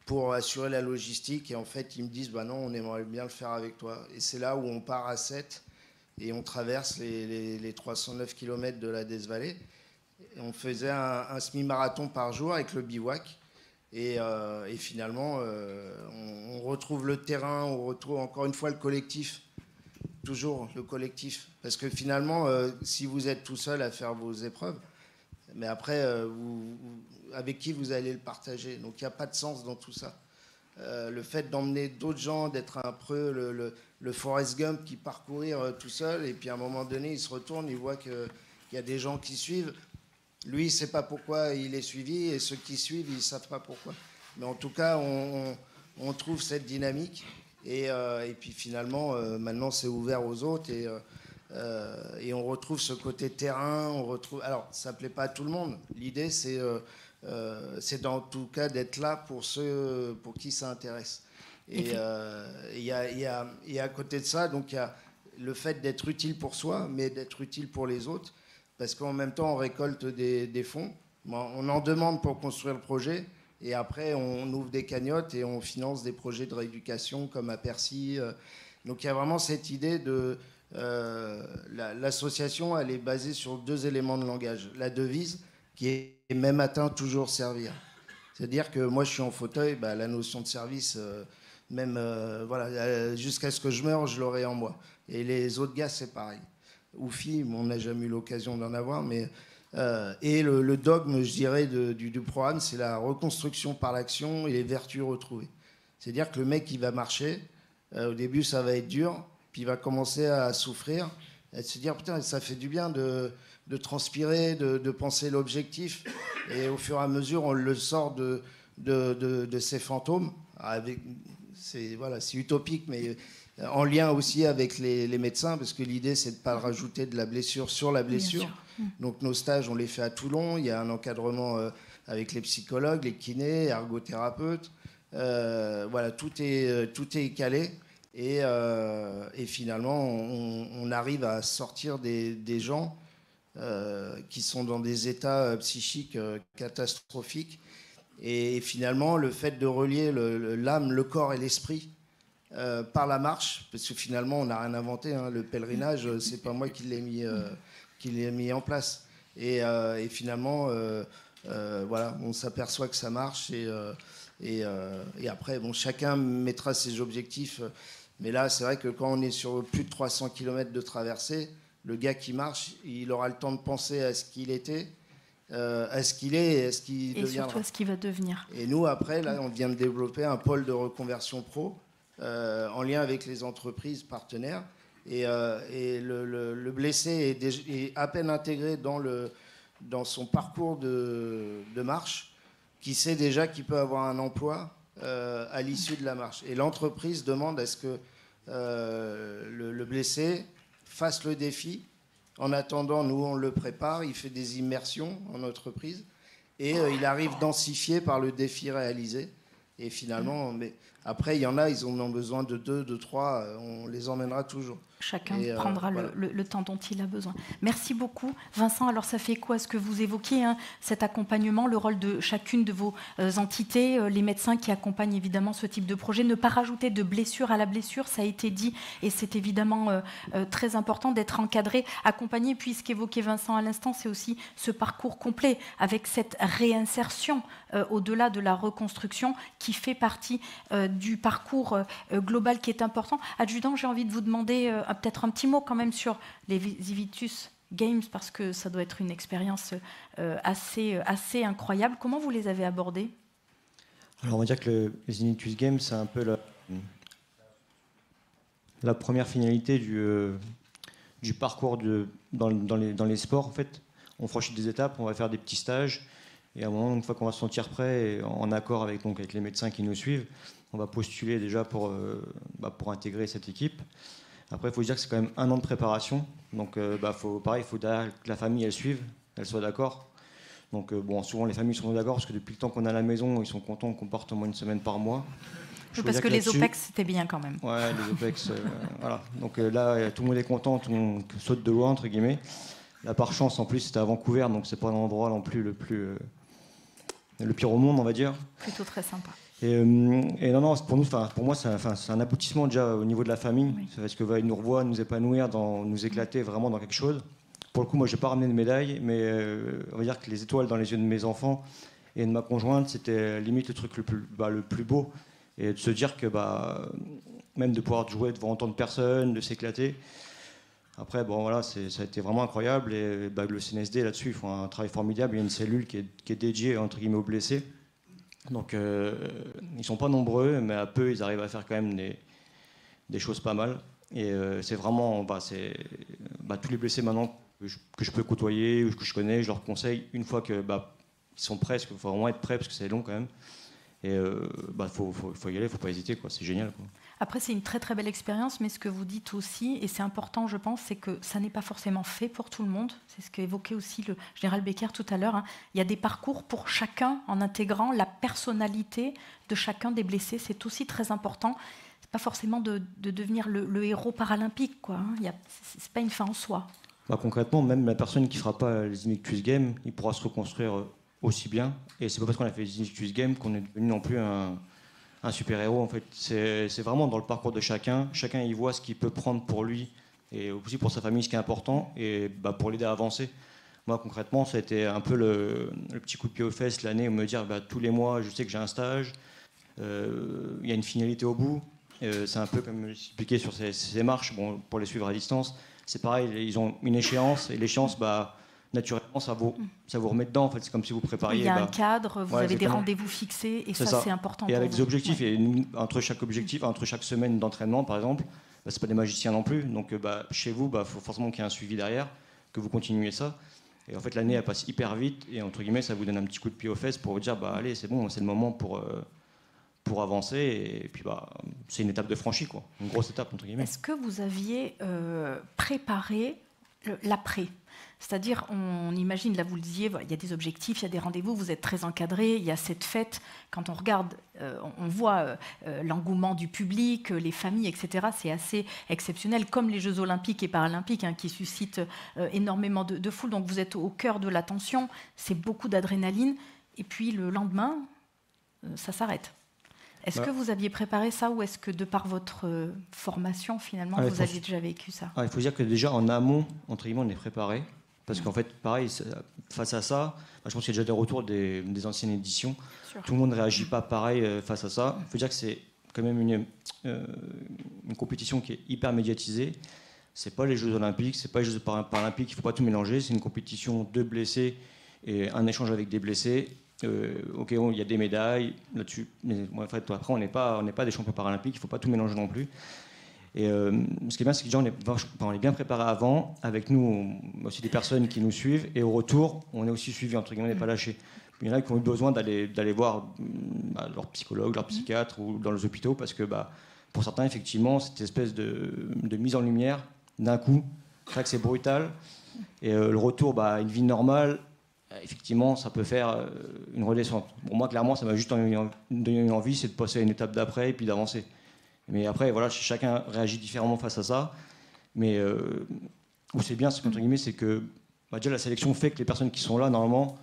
pour assurer la logistique. Et en fait, ils me disent, non, on aimerait bien le faire avec toi. Et c'est là où on part à 7 et on traverse les 309 km de la Death Valley. Et on faisait un semi-marathon par jour avec le bivouac. Et finalement, on retrouve le terrain, on retrouve encore une fois le collectif. Toujours le collectif. Parce que finalement, si vous êtes tout seul à faire vos épreuves, mais après, avec qui vous allez le partager? Donc il n'y a pas de sens dans tout ça. Le fait d'emmener d'autres gens, d'être un peu le Forrest Gump qui parcourir tout seul, et puis à un moment donné, il se retourne, il voit qu'il y a des gens qui suivent. Lui, il ne sait pas pourquoi il est suivi, et ceux qui suivent, ils ne savent pas pourquoi. Mais en tout cas, on trouve cette dynamique. Et puis finalement, maintenant, c'est ouvert aux autres. Et on retrouve ce côté terrain. Alors, ça ne plaît pas à tout le monde. L'idée, c'est en tout cas d'être là pour ceux pour qui ça intéresse. Et il y a à côté de ça, donc il y a le fait d'être utile pour soi, mais d'être utile pour les autres. Parce qu'en même temps, on récolte des fonds. On en demande pour construire le projet. Et après, on ouvre des cagnottes et on finance des projets de rééducation comme à Percy. Donc il y a vraiment cette idée de... l'association, elle est basée sur 2 éléments de langage. La devise, qui est même matin, toujours servir. C'est-à-dire que moi, je suis en fauteuil, la notion de service, jusqu'à ce que je meure, je l'aurai en moi. Et les autres gars, c'est pareil. Ou filles, on n'a jamais eu l'occasion d'en avoir, mais... et le dogme, je dirais, du programme, c'est la reconstruction par l'action et les vertus retrouvées. C'est-à-dire que le mec qui va marcher, au début, ça va être dur, puis il va commencer à souffrir, et de se dire putain, ça fait du bien de transpirer, de penser l'objectif. Et au fur et à mesure, on le sort de ces fantômes. C'est utopique, mais en lien aussi avec les médecins, parce que l'idée, c'est de ne pas rajouter de la blessure sur la blessure. Donc nos stages, on les fait à Toulon. Il y a un encadrement avec les psychologues, les kinés, ergothérapeutes. Tout est calé. Et finalement, on arrive à sortir des gens qui sont dans des états psychiques catastrophiques. Et finalement, le fait de relier l'âme, le corps et l'esprit par la marche, parce que finalement, on n'a rien inventé. Hein, le pèlerinage, c'est pas moi qui l'ai mis en place. Et finalement, on s'aperçoit que ça marche. Et après, chacun mettra ses objectifs. Mais là, c'est vrai que quand on est sur plus de 300 km de traversée, le gars qui marche, il aura le temps de penser à ce qu'il était, à ce qu'il est et à ce qu'il deviendra. Et surtout à ce qu'il va devenir. Et nous, après, là, on vient de développer un pôle de reconversion pro en lien avec les entreprises partenaires. Et le blessé est à peine intégré dans son parcours de marche, qui sait déjà qu'il peut avoir un emploi à l'issue de la marche. Et l'entreprise demande à ce que le blessé fasse le défi. En attendant, nous, on le prépare. Il fait des immersions en entreprise. Et il arrive densifié par le défi réalisé. Et finalement, mais après, il y en a, ils en ont besoin de 2, de 3. On les emmènera toujours. Chacun prendra le temps dont il a besoin. Merci beaucoup. Vincent, alors ça fait écho à ce que vous évoquiez, hein, cet accompagnement, le rôle de chacune de vos entités, les médecins qui accompagnent évidemment ce type de projet. Ne pas rajouter de blessure à la blessure, ça a été dit, et c'est évidemment très important d'être encadré, accompagné. Puis ce qu'évoquait Vincent à l'instant, c'est aussi ce parcours complet, avec cette réinsertion au-delà de la reconstruction qui fait partie du parcours global qui est important. Adjudant, j'ai envie de vous demander peut-être un petit mot quand même sur les Invictus Games, parce que ça doit être une expérience assez incroyable. Comment vous les avez abordés ? Alors on va dire que les Invictus Games, c'est un peu la première finalité du parcours dans les sports. En fait, on franchit des étapes, on va faire des petits stages, et à un moment, une fois qu'on va se sentir prêt, et en accord avec les médecins qui nous suivent, on va postuler déjà pour intégrer cette équipe. Après, il faut dire que c'est quand même 1 an de préparation. Donc, faut que la famille, elle suive, elle soit d'accord. Donc, souvent, les familles sont d'accord parce que depuis le temps qu'on est à la maison, ils sont contents qu'on parte au moins 1 semaine par mois. Parce que les OPEX, c'était bien quand même. Ouais, les OPEX, voilà. Donc là, tout le monde est content, tout le monde saute de loi, entre guillemets. Là, par chance, en plus, c'était à Vancouver, donc c'est pas un endroit non plus le pire au monde, on va dire. Plutôt très sympa. Et non, pour moi, c'est un aboutissement déjà au niveau de la famille. Oui. C'est parce qu'ils nous revoient nous épanouir, nous éclater vraiment dans quelque chose. Pour le coup, moi, je n'ai pas ramené de médaille, mais on va dire que les étoiles dans les yeux de mes enfants et de ma conjointe, c'était limite le truc le plus beau. Et de se dire que même de pouvoir jouer devant autant de personnes, de s'éclater. Après, ça a été vraiment incroyable. Et le CNSD, là-dessus, ils font un travail formidable. Il y a une cellule qui est dédiée, entre guillemets, aux blessés. Donc, ils ne sont pas nombreux, mais à peu, ils arrivent à faire quand même des choses pas mal. Et c'est vraiment tous les blessés maintenant que je peux côtoyer, ou que je connais, je leur conseille, une fois qu'ils sont prêts, parce qu'il faut vraiment être prêt, parce que c'est long quand même. Et faut y aller, il ne faut pas hésiter, quoi. C'est génial, quoi. Après, c'est une très très belle expérience, mais ce que vous dites aussi, et c'est important, je pense, c'est que ça n'est pas forcément fait pour tout le monde. C'est ce qu'évoquait aussi le général Becker tout à l'heure. Hein. Il y a des parcours pour chacun en intégrant la personnalité de chacun des blessés. C'est aussi très important. C'est pas forcément de devenir le héros paralympique, quoi. Hein. C'est pas une fin en soi. Concrètement, même la personne qui ne fera pas les Invictus Games, il pourra se reconstruire aussi bien. Et c'est pas parce qu'on a fait les Invictus Games qu'on est devenu non plus un super-héros. En fait, c'est vraiment dans le parcours de chacun. Chacun y voit ce qu'il peut prendre pour lui et aussi pour sa famille, ce qui est important, et pour l'aider à avancer. Moi, concrètement, ça a été un peu le petit coup de pied aux fesses l'année, où me dire tous les mois, je sais que j'ai un stage, il y a une finalité au bout. C'est un peu comme expliqué sur ces marches, pour les suivre à distance. C'est pareil, ils ont une échéance, et l'échéance, naturellement, ça vous remet dedans. En fait, c'est comme si vous prépariez. Il y a un cadre, vous avez des exactement. rendez-vous fixés, et ça, c'est important. Et avec pour des vous. objectifs, Ouais. et nous, entre chaque semaine d'entraînement, par exemple, c'est pas des magiciens non plus. Donc, chez vous, faut forcément qu'il y ait un suivi derrière, que vous continuez ça. Et en fait, l'année, elle passe hyper vite, et entre guillemets, ça vous donne un petit coup de pied aux fesses pour vous dire, allez, c'est bon, c'est le moment pour avancer. Et puis, c'est une étape de franchie, quoi. Une grosse étape, entre guillemets. Est-ce que vous aviez préparé l'après ? C'est-à-dire, on imagine, là vous le disiez, il y a des objectifs, il y a des rendez-vous, vous êtes très encadré, il y a cette fête. Quand on regarde, on voit l'engouement du public, les familles, etc. C'est assez exceptionnel, comme les Jeux Olympiques et Paralympiques, qui suscitent énormément de foule. Donc vous êtes au cœur de l'attention, c'est beaucoup d'adrénaline. Et puis le lendemain, ça s'arrête. Est-ce que vous aviez préparé ça, ou est-ce que de par votre formation, finalement, vous aviez déjà vécu ça ? Il faut dire que déjà en amont, entre guillemets, on est préparé. Parce qu'en fait, pareil, face à ça, je pense qu'il y a déjà des retours des anciennes éditions. Tout le monde ne réagit pas pareil face à ça. Il faut dire que c'est quand même une compétition qui est hyper médiatisée. Ce n'est pas les Jeux Olympiques, ce n'est pas les Jeux Paralympiques, il ne faut pas tout mélanger. C'est une compétition de blessés et un échange avec des blessés. Ok, il y a des médailles là-dessus, mais en fait, après, on n'est pas des champions paralympiques, il ne faut pas tout mélanger non plus. Et ce qui est bien, c'est que déjà, on est bien préparé avant. Avec nous, on a aussi des personnes qui nous suivent. Et au retour, on est aussi suivi, entre guillemets, on n'est pas lâché. Il y en a qui ont eu besoin d'aller voir leur psychologue, leur psychiatre ou dans les hôpitaux, parce que pour certains, effectivement, cette espèce de mise en lumière, d'un coup, c'est vrai que c'est brutal. Et le retour à une vie normale, effectivement, ça peut faire une redescente. Pour moi, clairement, ça m'a juste donné une envie, c'est de passer à une étape d'après et puis d'avancer. Mais après, voilà, chacun réagit différemment face à ça. Mais où c'est bien, entre guillemets, c'est que déjà la sélection fait que les personnes qui sont là, normalement,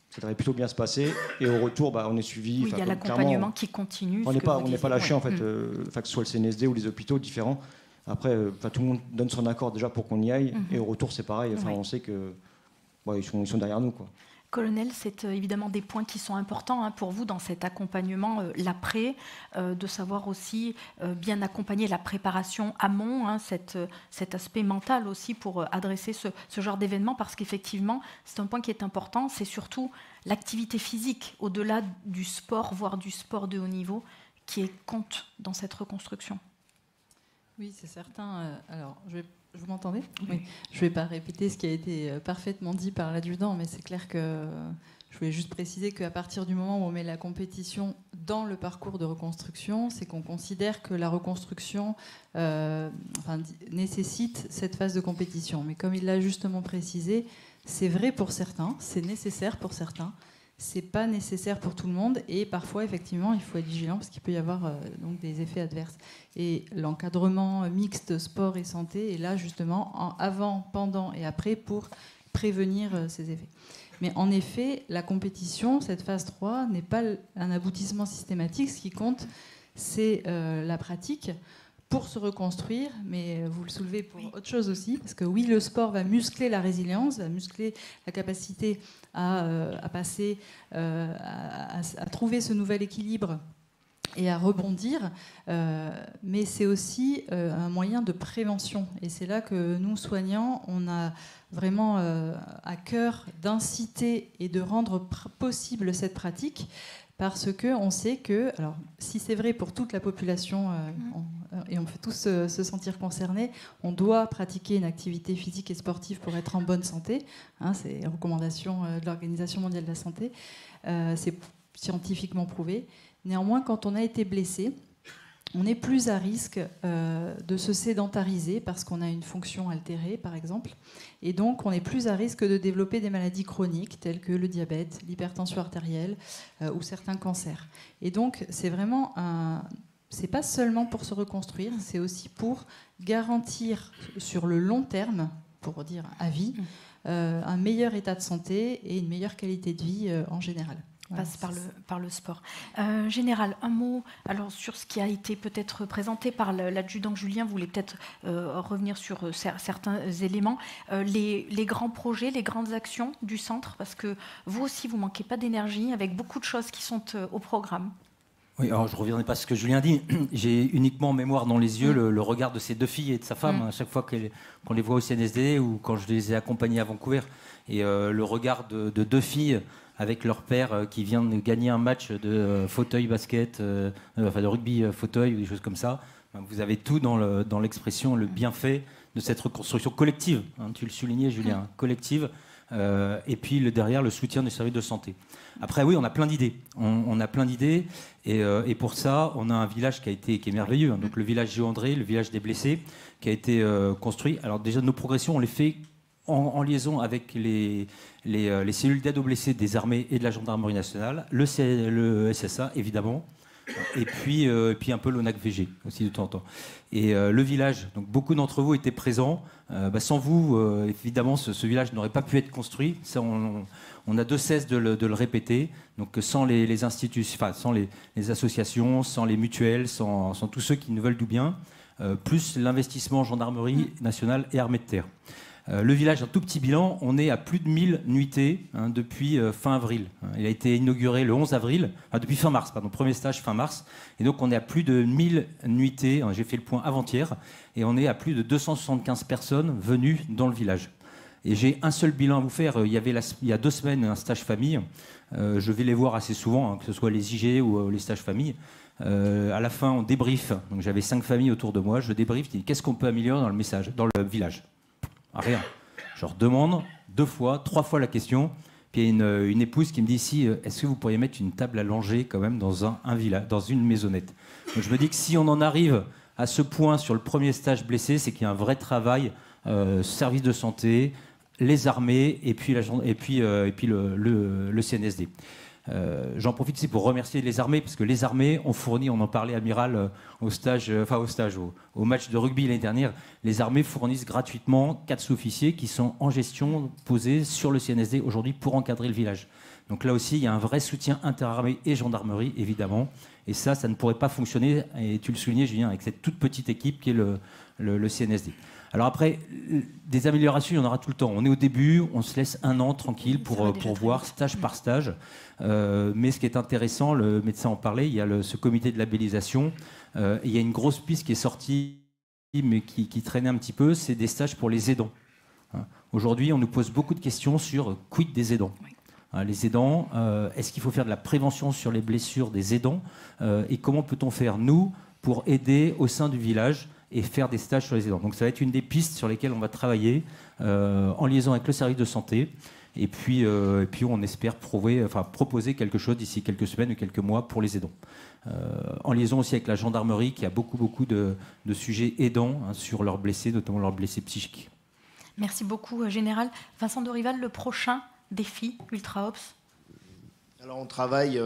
ça devrait plutôt bien se passer. Et au retour, on est suivi. Oui, il y a l'accompagnement qui continue. On n'est pas lâché, en fait, que ce soit le CNSD ou les hôpitaux différents. Après, tout le monde donne son accord déjà pour qu'on y aille. Et au retour, c'est pareil. On sait que ils sont derrière nous, quoi. Colonel, c'est évidemment des points qui sont importants pour vous dans cet accompagnement, l'après, de savoir aussi bien accompagner la préparation amont, cet aspect mental aussi pour adresser ce genre d'événement, parce qu'effectivement, c'est un point qui est important, c'est surtout l'activité physique, au-delà du sport, voire du sport de haut niveau, qui compte dans cette reconstruction. Oui, c'est certain. Alors, vous m'entendez ? Oui. Je ne vais pas répéter ce qui a été parfaitement dit par l'adjudant, mais c'est clair que je voulais juste préciser qu'à partir du moment où on met la compétition dans le parcours de reconstruction, c'est qu'on considère que la reconstruction nécessite cette phase de compétition. Mais comme il l'a justement précisé, c'est vrai pour certains, c'est nécessaire pour certains. C'est pas nécessaire pour tout le monde, et parfois effectivement il faut être vigilant parce qu'il peut y avoir donc des effets adverses. Et l'encadrement mixte sport et santé est là justement avant, pendant et après pour prévenir ces effets. Mais en effet, la compétition, cette phase 3, n'est pas un aboutissement systématique. Ce qui compte, c'est la pratique pour se reconstruire, mais vous le soulevez pour autre chose aussi, parce que oui, le sport va muscler la résilience, va muscler la capacité à passer, à trouver ce nouvel équilibre et à rebondir, mais c'est aussi un moyen de prévention. Et c'est là que nous, soignants, on a vraiment à cœur d'inciter et de rendre possible cette pratique, parce qu'on sait que, alors si c'est vrai pour toute la population, et on peut tous se sentir concernés, on doit pratiquer une activité physique et sportive pour être en bonne santé. C'est les recommandations de l'Organisation mondiale de la santé. C'est scientifiquement prouvé. Néanmoins, quand on a été blessé, on est plus à risque de se sédentariser parce qu'on a une fonction altérée, par exemple. Et donc, on est plus à risque de développer des maladies chroniques telles que le diabète, l'hypertension artérielle ou certains cancers. Et donc, c'est vraiment c'est pas seulement pour se reconstruire, c'est aussi pour garantir sur le long terme, pour dire à vie, un meilleur état de santé et une meilleure qualité de vie en général. Passe par le sport. Général, un mot alors, sur ce qui a été peut-être présenté par l'adjudant Julien. Vous voulez peut-être revenir sur certains éléments. Les grands projets, les grandes actions du centre, parce que vous aussi, vous ne manquez pas d'énergie avec beaucoup de choses qui sont au programme. Oui, alors je ne reviendrai pas à ce que Julien dit. J'ai uniquement en mémoire dans les yeux le regard de ces 2 filles et de sa femme, à chaque fois qu'on les voit au CNSD ou quand je les ai accompagnées à Vancouver. Et le regard de 2 filles avec leur père qui vient de gagner un match de fauteuil basket, enfin de rugby fauteuil ou des choses comme ça. Vous avez tout dans l'expression, le bienfait de cette reconstruction collective. Hein, tu le soulignais, Julien, collective. Et puis derrière, le soutien des services de santé. Après, oui, on a plein d'idées. On a plein d'idées. Et pour ça, on a un village qui est merveilleux. Hein, donc le village Géandré, le village des blessés, qui a été construit. Alors déjà, nos progressions, on les fait en liaison avec les cellules d'aide aux blessés des armées et de la gendarmerie nationale, le SSA, évidemment, et puis un peu l'ONAC-VG aussi de temps en temps. Et le village, donc beaucoup d'entre vous étaient présents. Sans vous, évidemment, ce village n'aurait pas pu être construit. Ça, on a de cesse de le répéter. Donc sans les institutions, enfin, sans les associations, sans les mutuelles, sans tous ceux qui nous veulent du bien, plus l'investissement gendarmerie nationale et armée de terre. Le village, un tout petit bilan, on est à plus de 1000 nuitées depuis fin avril. Il a été inauguré le 11 avril, depuis fin mars, pardon, premier stage fin mars. Et donc on est à plus de 1000 nuitées, j'ai fait le point avant-hier, et on est à plus de 275 personnes venues dans le village. Et j'ai un seul bilan à vous faire. Il y a 2 semaines un stage famille. Je vais les voir assez souvent, que ce soit les IG ou les stages famille. À la fin, on débrief. Donc j'avais 5 familles autour de moi. Je débrief, je dis qu'est-ce qu'on peut améliorer dans le village. Rien. Je leur demande 2 fois, 3 fois la question. Puis il y a une épouse qui me dit si, est-ce que vous pourriez mettre une table à langer quand même dans un village, dans une maisonnette. Donc je me dis que si on en arrive à ce point sur le premier stage blessé, c'est qu'il y a un vrai travail, service de santé, les armées et puis le CNSD. J'en profite ici pour remercier les armées, parce que les armées ont fourni, on en parlait, Amiral, au match de rugby l'année dernière, les armées fournissent gratuitement 4 sous-officiers qui sont en gestion posés sur le CNSD aujourd'hui pour encadrer le village. Donc là aussi, il y a un vrai soutien interarmée et gendarmerie, évidemment. Et ça ne pourrait pas fonctionner, et tu le soulignais, Julien, avec cette toute petite équipe qui est le CNSD. Alors après, des améliorations, il y en aura tout le temps. On est au début, on se laisse 1 an tranquille pour voir stage par stage. Mais ce qui est intéressant, le médecin en parlait, il y a ce comité de labellisation. Il y a une grosse piste qui est sortie, mais qui traînait un petit peu, c'est des stages pour les aidants. Aujourd'hui, on nous pose beaucoup de questions sur quid des aidants. Les aidants, est-ce qu'il faut faire de la prévention sur les blessures des aidants et comment peut-on faire, nous, pour aider au sein du village et faire des stages sur les aidants. Donc ça va être une des pistes sur lesquelles on va travailler en liaison avec le service de santé. Et puis on espère proposer quelque chose d'ici quelques semaines ou quelques mois pour les aidants. En liaison aussi avec la gendarmerie qui a beaucoup de sujets aidants sur leurs blessés, notamment leurs blessés psychiques. Merci beaucoup, Général. Vincent Dorival, le prochain défi UltraOps? Alors on travaille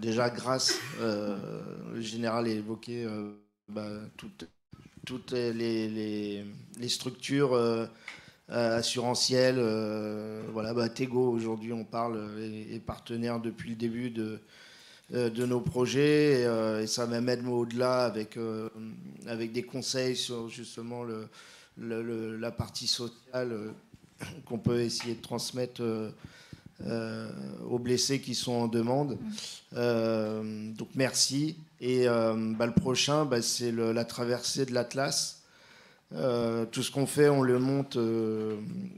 déjà grâce, le Général a évoqué toutes les structures assurantielles. Tego, aujourd'hui, on parle, est partenaire depuis le début de nos projets. Et ça va même au-delà avec des conseils sur justement la partie sociale qu'on peut essayer de transmettre aux blessés qui sont en demande. Donc merci. Et le prochain, c'est la traversée de l'Atlas. Tout ce qu'on fait, on le monte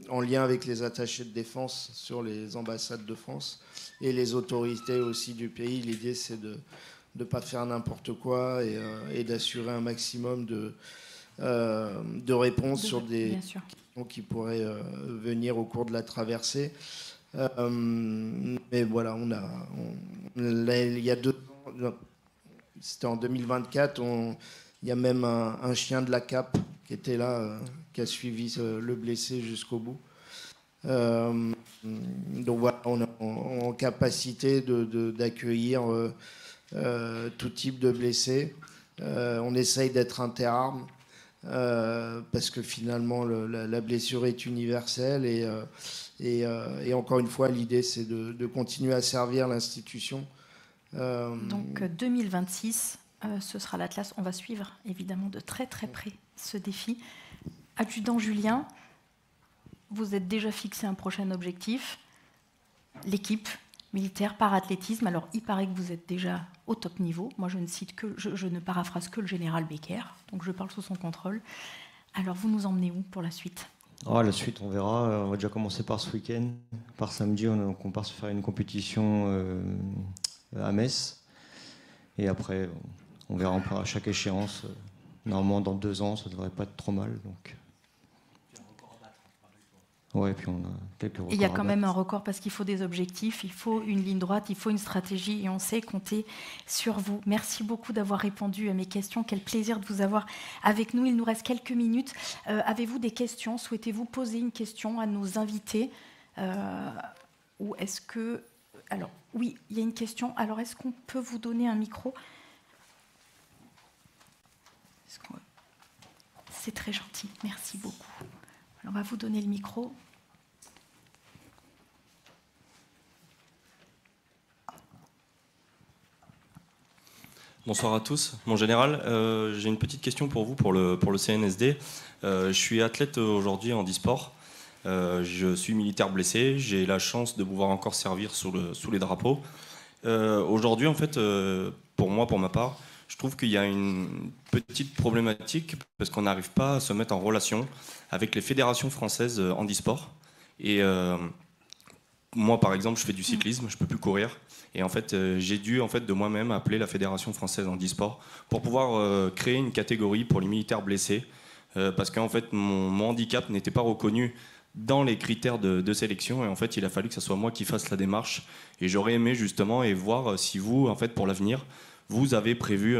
en lien avec les attachés de défense sur les ambassades de France et les autorités aussi du pays. L'idée, c'est de ne pas faire n'importe quoi et d'assurer un maximum de réponses sur des questions qui pourraient venir au cours de la traversée. Mais voilà, il y a 2 ans, c'était en 2024, il y a même un chien de la CAP qui était là, qui a suivi le blessé jusqu'au bout. Donc voilà, on est en capacité d'accueillir tout type de blessés. On essaye d'être interarmes parce que finalement la blessure est universelle et encore une fois, l'idée c'est de continuer à servir l'institution. Donc 2026, ce sera l'Atlas. On va suivre évidemment de très très près ce défi. Adjudant Julien, vous êtes déjà fixé un prochain objectif. L'équipe, militaire, para-athlétisme. Alors, il paraît que vous êtes déjà au top niveau. Moi, je ne paraphrase que le général Becker, donc je parle sous son contrôle. Alors, vous nous emmenez où pour la suite ? La suite, on verra. On va déjà commencer par ce week-end. Par samedi, on part se faire une compétition à Metz. Et après, on verra à chaque échéance. Normalement, dans 2 ans, ça ne devrait pas être trop mal. Donc. Ouais, puis on a quelques records. Il y a quand même un record parce qu'il faut des objectifs, il faut une ligne droite, il faut une stratégie et on sait compter sur vous. Merci beaucoup d'avoir répondu à mes questions. Quel plaisir de vous avoir avec nous. Il nous reste quelques minutes. Avez-vous des questions ? Souhaitez-vous poser une question à nos invités ? Ou est-ce que... Alors, oui, il y a une question. Alors, est-ce qu'on peut vous donner un micro ? C'est très gentil. Merci beaucoup. On va vous donner le micro. Bonsoir à tous. Mon général, j'ai une petite question pour vous, pour le CNSD. Je suis athlète aujourd'hui en e-sport. Je suis militaire blessé. J'ai la chance de pouvoir encore servir sous les drapeaux. Aujourd'hui, en fait, pour ma part, je trouve qu'il y a une petite problématique parce qu'on n'arrive pas à se mettre en relation avec les fédérations françaises en e-sport. Et moi, par exemple, je fais du cyclisme, je ne peux plus courir. Et en fait, j'ai dû de moi-même appeler la Fédération française en e-sport pour pouvoir créer une catégorie pour les militaires blessés. Parce qu'en fait, mon handicap n'était pas reconnu dans les critères de sélection. Et en fait, il a fallu que ce soit moi qui fasse la démarche. Et j'aurais aimé justement voir si vous, en fait, pour l'avenir, vous avez prévu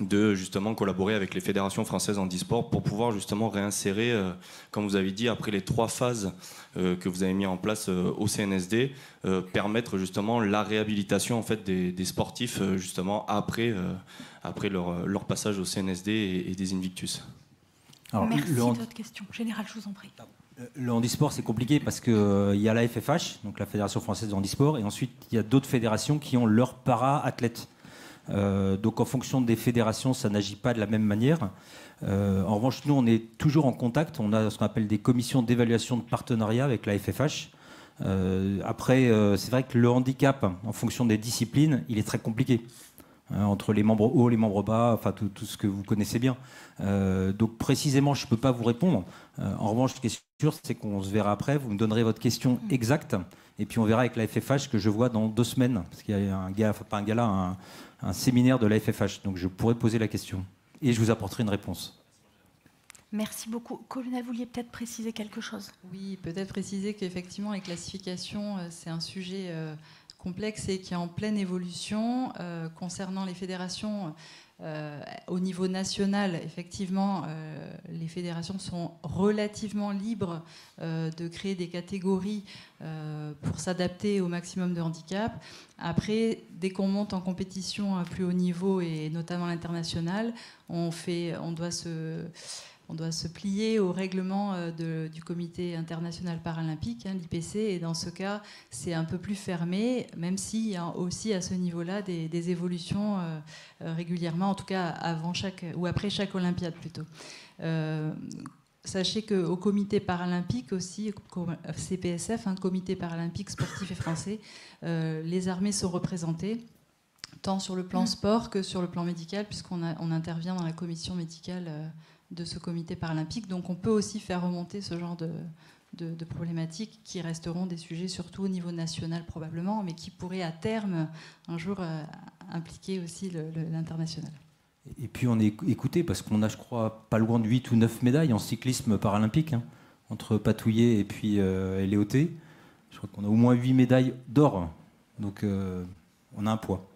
de justement collaborer avec les fédérations françaises en e-sport pour pouvoir justement réinsérer, comme vous avez dit, après les 3 phases que vous avez mis en place au CNSD, permettre justement la réhabilitation en fait des sportifs justement après leur passage au CNSD et des Invictus. Alors, merci de votre question. Général, je vous en prie. Le handisport, c'est compliqué parce qu'il y a la FFH, donc la Fédération française de handisport, et ensuite il y a d'autres fédérations qui ont leurs para-athlètes. Donc en fonction des fédérations, ça n'agit pas de la même manière. En revanche, nous, on est toujours en contact. On a ce qu'on appelle des commissions d'évaluation de partenariat avec la FFH. Après, c'est vrai que le handicap, en fonction des disciplines, il est très compliqué. Entre les membres hauts, les membres bas, enfin tout ce que vous connaissez bien. Donc précisément, je ne peux pas vous répondre. En revanche, ce qui est sûr, c'est qu'on se verra après. Vous me donnerez votre question exacte. Et puis on verra avec la FFH que je vois dans 2 semaines. Parce qu'il y a un séminaire de la FFH. Donc je pourrai poser la question. Et je vous apporterai une réponse. Merci beaucoup. Colonel, vous vouliez peut-être préciser quelque chose ? Oui, peut-être préciser qu'effectivement, les classifications, c'est un sujet complexe et qui est en pleine évolution. Concernant les fédérations, au niveau national, effectivement, les fédérations sont relativement libres de créer des catégories pour s'adapter au maximum de handicap. Après, dès qu'on monte en compétition à plus haut niveau, et notamment l'international, on doit se plier au règlement du comité international paralympique, l'IPC, et dans ce cas, c'est un peu plus fermé, même s'il y a aussi à ce niveau-là des évolutions régulièrement, en tout cas avant ou après chaque Olympiade plutôt. Sachez qu'au comité paralympique aussi, CPSF, comité paralympique sportif et français, les armées sont représentées, tant sur le plan sport que sur le plan médical, puisqu'on intervient dans la commission médicale de ce comité paralympique. Donc on peut aussi faire remonter ce genre de problématiques qui resteront des sujets surtout au niveau national probablement, mais qui pourraient à terme un jour impliquer aussi l'international. Et puis on est écouté parce qu'on a, je crois, pas loin de 8 ou 9 médailles en cyclisme paralympique, entre Patouillet et puis Léoté. Je crois qu'on a au moins 8 médailles d'or. Donc on a un poids.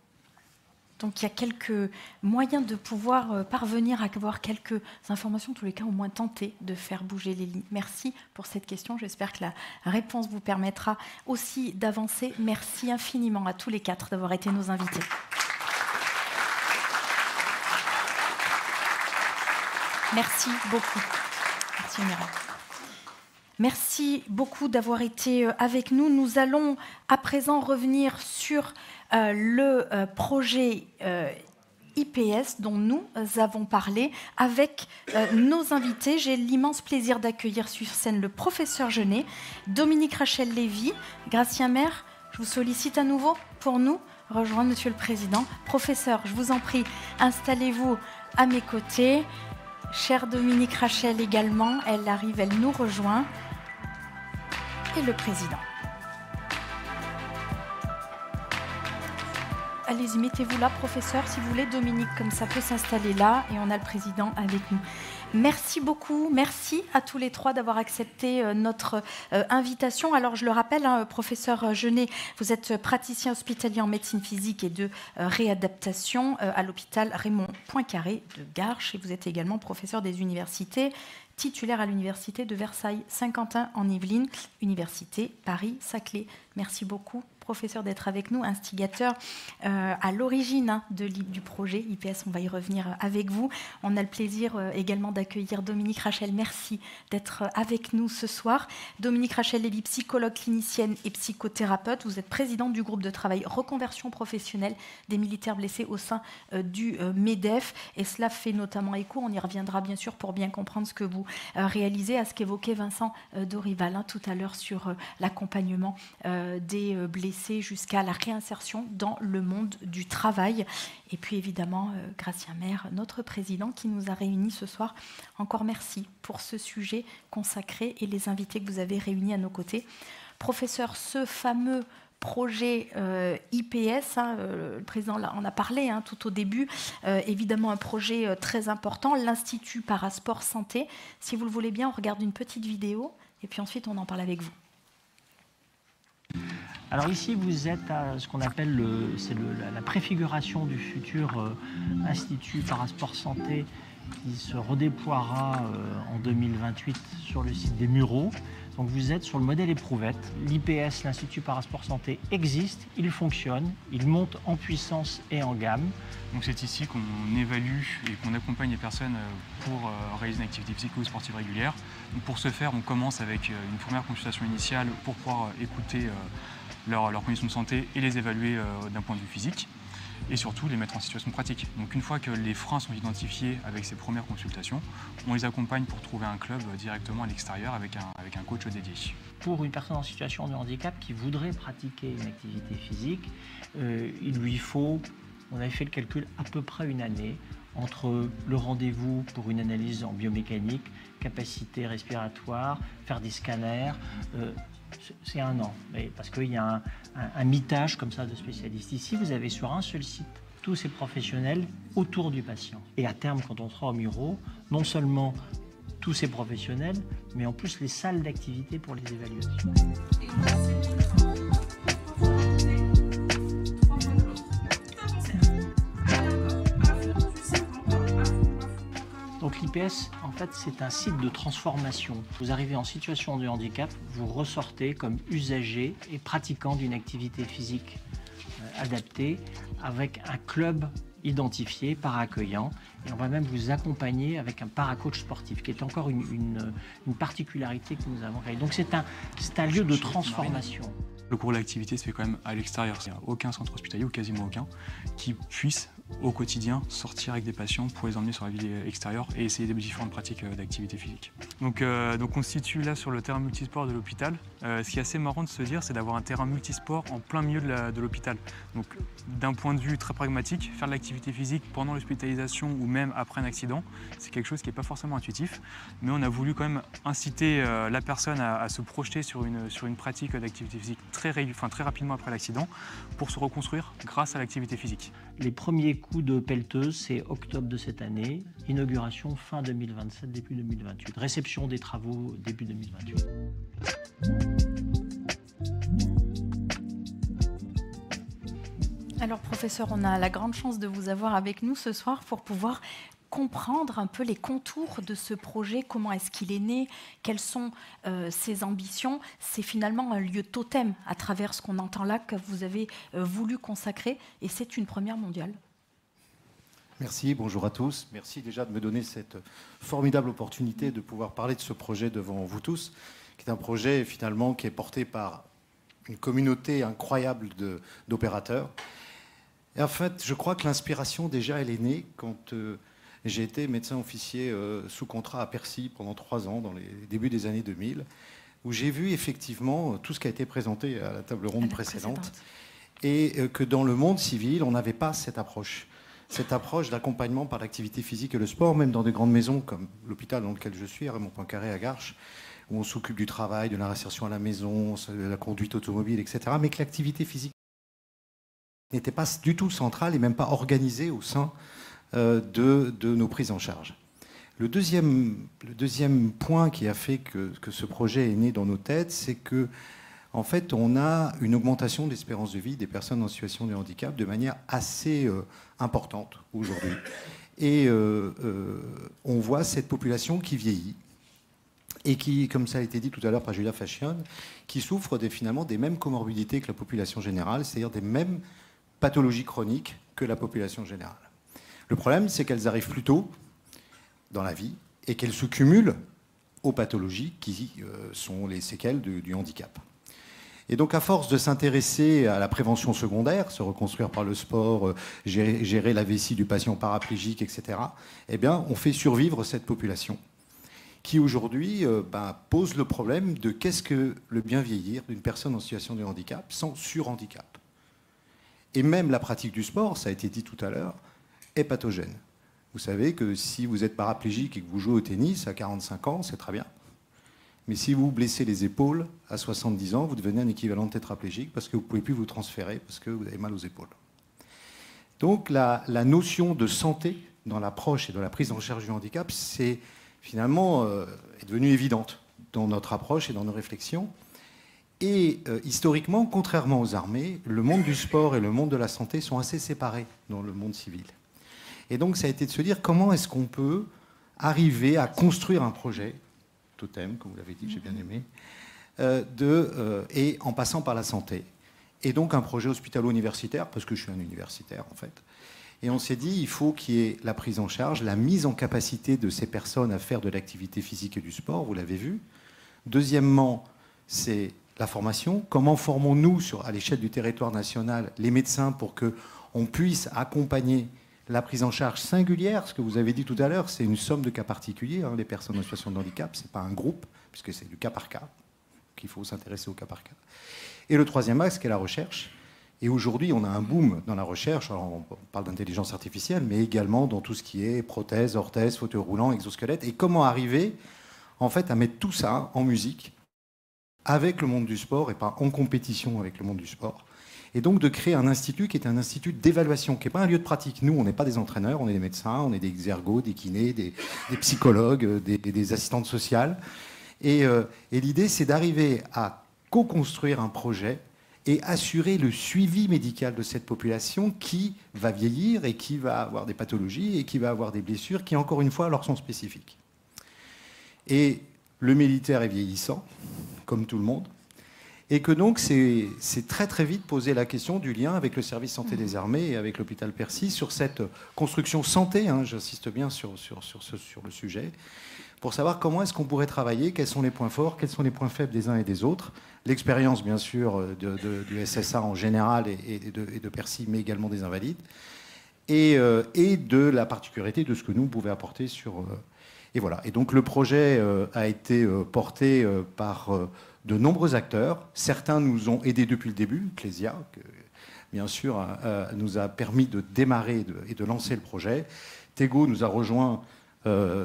Donc il y a quelques moyens de pouvoir parvenir à avoir quelques informations, en tous les cas au moins tenter de faire bouger les lignes. Merci pour cette question, j'espère que la réponse vous permettra aussi d'avancer. Merci infiniment à tous les 4 d'avoir été nos invités. Merci beaucoup. Merci Général. Merci beaucoup d'avoir été avec nous. Nous allons à présent revenir sur le projet IPS dont nous avons parlé avec nos invités. J'ai l'immense plaisir d'accueillir sur scène le professeur Genet, Dominique Rachel Lévy, Gratien Maire. Je Je vous sollicite à nouveau pour nous rejoindre Monsieur le Président. Professeur, je vous en prie, installez-vous à mes côtés. Chère Dominique Rachel également, elle arrive, elle nous rejoint. Et le Président. Allez-y, mettez-vous là, professeur, si vous voulez. Dominique, comme ça peut s'installer là. Et on a le Président avec nous. Merci beaucoup. Merci à tous les trois d'avoir accepté notre invitation. Alors, je le rappelle, professeur Genet, vous êtes praticien hospitalier en médecine physique et de réadaptation à l'hôpital Raymond Poincaré de Garches. Et vous êtes également professeur des universités, titulaire à l'université de Versailles-Saint-Quentin en Yvelines, université Paris-Saclay. Merci beaucoup, professeur, d'être avec nous, instigateur à l'origine du projet IPS. On va y revenir avec vous. On a le plaisir également d'accueillir Dominique Rachel. Merci d'être avec nous ce soir. Dominique Rachel est psychologue clinicienne et psychothérapeute. Vous êtes présidente du groupe de travail reconversion professionnelle des militaires blessés au sein du MEDEF. Et cela fait notamment écho, on y reviendra bien sûr pour bien comprendre ce que vous réalisez, à ce qu'évoquait Vincent Dorival tout à l'heure sur l'accompagnement des blessés jusqu'à la réinsertion dans le monde du travail. Et puis évidemment, Gratien Maire, notre président, qui nous a réunis ce soir. Encore merci pour ce sujet consacré et les invités que vous avez réunis à nos côtés. Professeur, ce fameux projet IPS, le président en a parlé tout au début, évidemment un projet très important, l'Institut Parasport Santé. Si vous le voulez bien, on regarde une petite vidéo et puis ensuite on en parle avec vous. Alors ici, vous êtes à ce qu'on appelle la préfiguration du futur Institut Parasport Santé qui se redéploiera en 2028 sur le site des Mureaux. Donc vous êtes sur le modèle éprouvette. L'IPS, l'Institut Parasport Santé, existe, il fonctionne, il monte en puissance et en gamme. Donc c'est ici qu'on évalue et qu'on accompagne les personnes pour réaliser une activité physique ou sportive régulière. Donc pour ce faire, on commence avec une première consultation initiale pour pouvoir écouter leurs conditions de santé et les évaluer d'un point de vue physique. Et surtout les mettre en situation pratique. Donc une fois que les freins sont identifiés avec ces premières consultations, on les accompagne pour trouver un club directement à l'extérieur avec un coach dédié. Pour une personne en situation de handicap qui voudrait pratiquer une activité physique, il lui faut, on avait fait le calcul, à peu près une année entre le rendez-vous pour une analyse en biomécanique, capacité respiratoire, faire des scanners, c'est un an, mais parce qu'il y a un mitage comme ça de spécialistes. Ici, vous avez sur un seul site tous ces professionnels autour du patient. Et à terme, quand on sera au Muro, non seulement tous ces professionnels, mais en plus les salles d'activité pour les évaluations. Donc l'IPS, en fait, c'est un site de transformation. Vous arrivez en situation de handicap, vous ressortez comme usager et pratiquant d'une activité physique adaptée avec un club identifié, para-accueillant. Et on va même vous accompagner avec un para-coach sportif, qui est encore une particularité que nous avons créée. Donc c'est un lieu de transformation. Le cours de l'activité se fait quand même à l'extérieur. Il n'y a aucun centre hospitalier, ou quasiment aucun, qui puisse au quotidien sortir avec des patients pour les emmener sur la vie extérieure et essayer des différentes pratiques d'activité physique. Donc on se situe là sur le terrain multisport de l'hôpital. Ce qui est assez marrant de se dire, c'est d'avoir un terrain multisport en plein milieu de l'hôpital. Donc d'un point de vue très pragmatique, faire de l'activité physique pendant l'hospitalisation ou même après un accident, c'est quelque chose qui n'est pas forcément intuitif, mais on a voulu quand même inciter la personne à se projeter sur une pratique d'activité physique très rapidement après l'accident pour se reconstruire grâce à l'activité physique. Les premiers coups de pelleteuse, c'est octobre de cette année, inauguration fin 2027, début 2028, réception des travaux début 2028. Alors professeur, on a la grande chance de vous avoir avec nous ce soir pour pouvoir comprendre un peu les contours de ce projet, comment est-ce qu'il est né, quelles sont ses ambitions. C'est finalement un lieu totem à travers ce qu'on entend là que vous avez voulu consacrer et c'est une première mondiale. Merci, bonjour à tous. Merci déjà de me donner cette formidable opportunité de pouvoir parler de ce projet devant vous tous, qui est un projet finalement qui est porté par une communauté incroyable d'opérateurs. Et en fait, je crois que l'inspiration déjà, elle est née quand j'ai été médecin officier sous contrat à Percy pendant 3 ans, dans les débuts des années 2000. où j'ai vu effectivement tout ce qui a été présenté à la table ronde précédente, et que dans le monde civil, on n'avait pas cette approche d'accompagnement par l'activité physique et le sport, même dans des grandes maisons comme l'hôpital dans lequel je suis, Raymond Poincaré à Garches, où on s'occupe du travail, de la réinsertion à la maison, de la conduite automobile, etc., mais que l'activité physique n'était pas du tout centrale et même pas organisée au sein de nos prises en charge. Le deuxième point qui a fait que ce projet est né dans nos têtes, c'est que en fait, on a une augmentation de l'espérance de vie des personnes en situation de handicap de manière assez importante aujourd'hui. Et on voit cette population qui vieillit et qui, comme ça a été dit tout à l'heure par Julia Fascione, qui souffre finalement des mêmes comorbidités que la population générale, c'est-à-dire des mêmes pathologies chroniques que la population générale. Le problème, c'est qu'elles arrivent plus tôt dans la vie et qu'elles se cumulent aux pathologies qui sont les séquelles du handicap. Et donc, à force de s'intéresser à la prévention secondaire, se reconstruire par le sport, gérer la vessie du patient paraplégique, etc., eh bien, on fait survivre cette population qui, aujourd'hui, pose le problème de qu'est-ce que le bien vieillir d'une personne en situation de handicap sans surhandicap. Et même la pratique du sport, ça a été dit tout à l'heure, est pathogène. Vous savez que si vous êtes paraplégique et que vous jouez au tennis à 45 ans, c'est très bien. Mais si vous blessez les épaules à 70 ans, vous devenez un équivalent de tétraplégique parce que vous ne pouvez plus vous transférer parce que vous avez mal aux épaules. Donc la notion de santé dans l'approche et dans la prise en charge du handicap, c'est finalement est devenue évidente dans notre approche et dans nos réflexions. Et historiquement, contrairement aux armées, le monde du sport et le monde de la santé sont assez séparés dans le monde civil. Et donc ça a été de se dire comment est-ce qu'on peut arriver à construire un projet totem, comme vous l'avez dit, j'ai bien aimé, et en passant par la santé. Et donc un projet hospitalo-universitaire, parce que je suis un universitaire en fait. Et on s'est dit, il faut qu'il y ait la prise en charge, la mise en capacité de ces personnes à faire de l'activité physique et du sport, vous l'avez vu. Deuxièmement, c'est la formation. Comment formons-nous à l'échelle du territoire national les médecins pour qu'on puisse accompagner la prise en charge singulière, ce que vous avez dit tout à l'heure, c'est une somme de cas particuliers. Les personnes en situation de handicap, ce n'est pas un groupe, puisque c'est du cas par cas, qu'il faut s'intéresser au cas par cas. Et le troisième axe, qui est la recherche. Et aujourd'hui, on a un boom dans la recherche. Alors, on parle d'intelligence artificielle, mais également dans tout ce qui est prothèse, orthèse, fauteuil roulant, exosquelette. Et comment arriver, en fait, à mettre tout ça en musique avec le monde du sport et pas en compétition avec le monde du sport. Et donc de créer un institut qui est un institut d'évaluation, qui n'est pas un lieu de pratique. Nous, on n'est pas des entraîneurs, on est des médecins, on est des ergots, des kinés, des psychologues, des assistantes sociales. Et l'idée, c'est d'arriver à co-construire un projet et assurer le suivi médical de cette population qui va vieillir et qui va avoir des pathologies et qui va avoir des blessures qui, encore une fois, leur sont spécifiques. Et le militaire est vieillissant, comme tout le monde. Et que donc, c'est très très vite posé la question du lien avec le service santé des armées et avec l'hôpital Percy sur cette construction santé, j'insiste bien sur le sujet, pour savoir comment est-ce qu'on pourrait travailler, quels sont les points forts, quels sont les points faibles des uns et des autres. L'expérience, bien sûr, du SSA en général et de Percy, mais également des Invalides, et de la particularité de ce que nous pouvons apporter sur... et voilà. Et donc, le projet a été porté par... de nombreux acteurs. Certains nous ont aidés depuis le début. Clésia, qui, bien sûr, nous a permis de démarrer et de lancer le projet. Tego nous a rejoints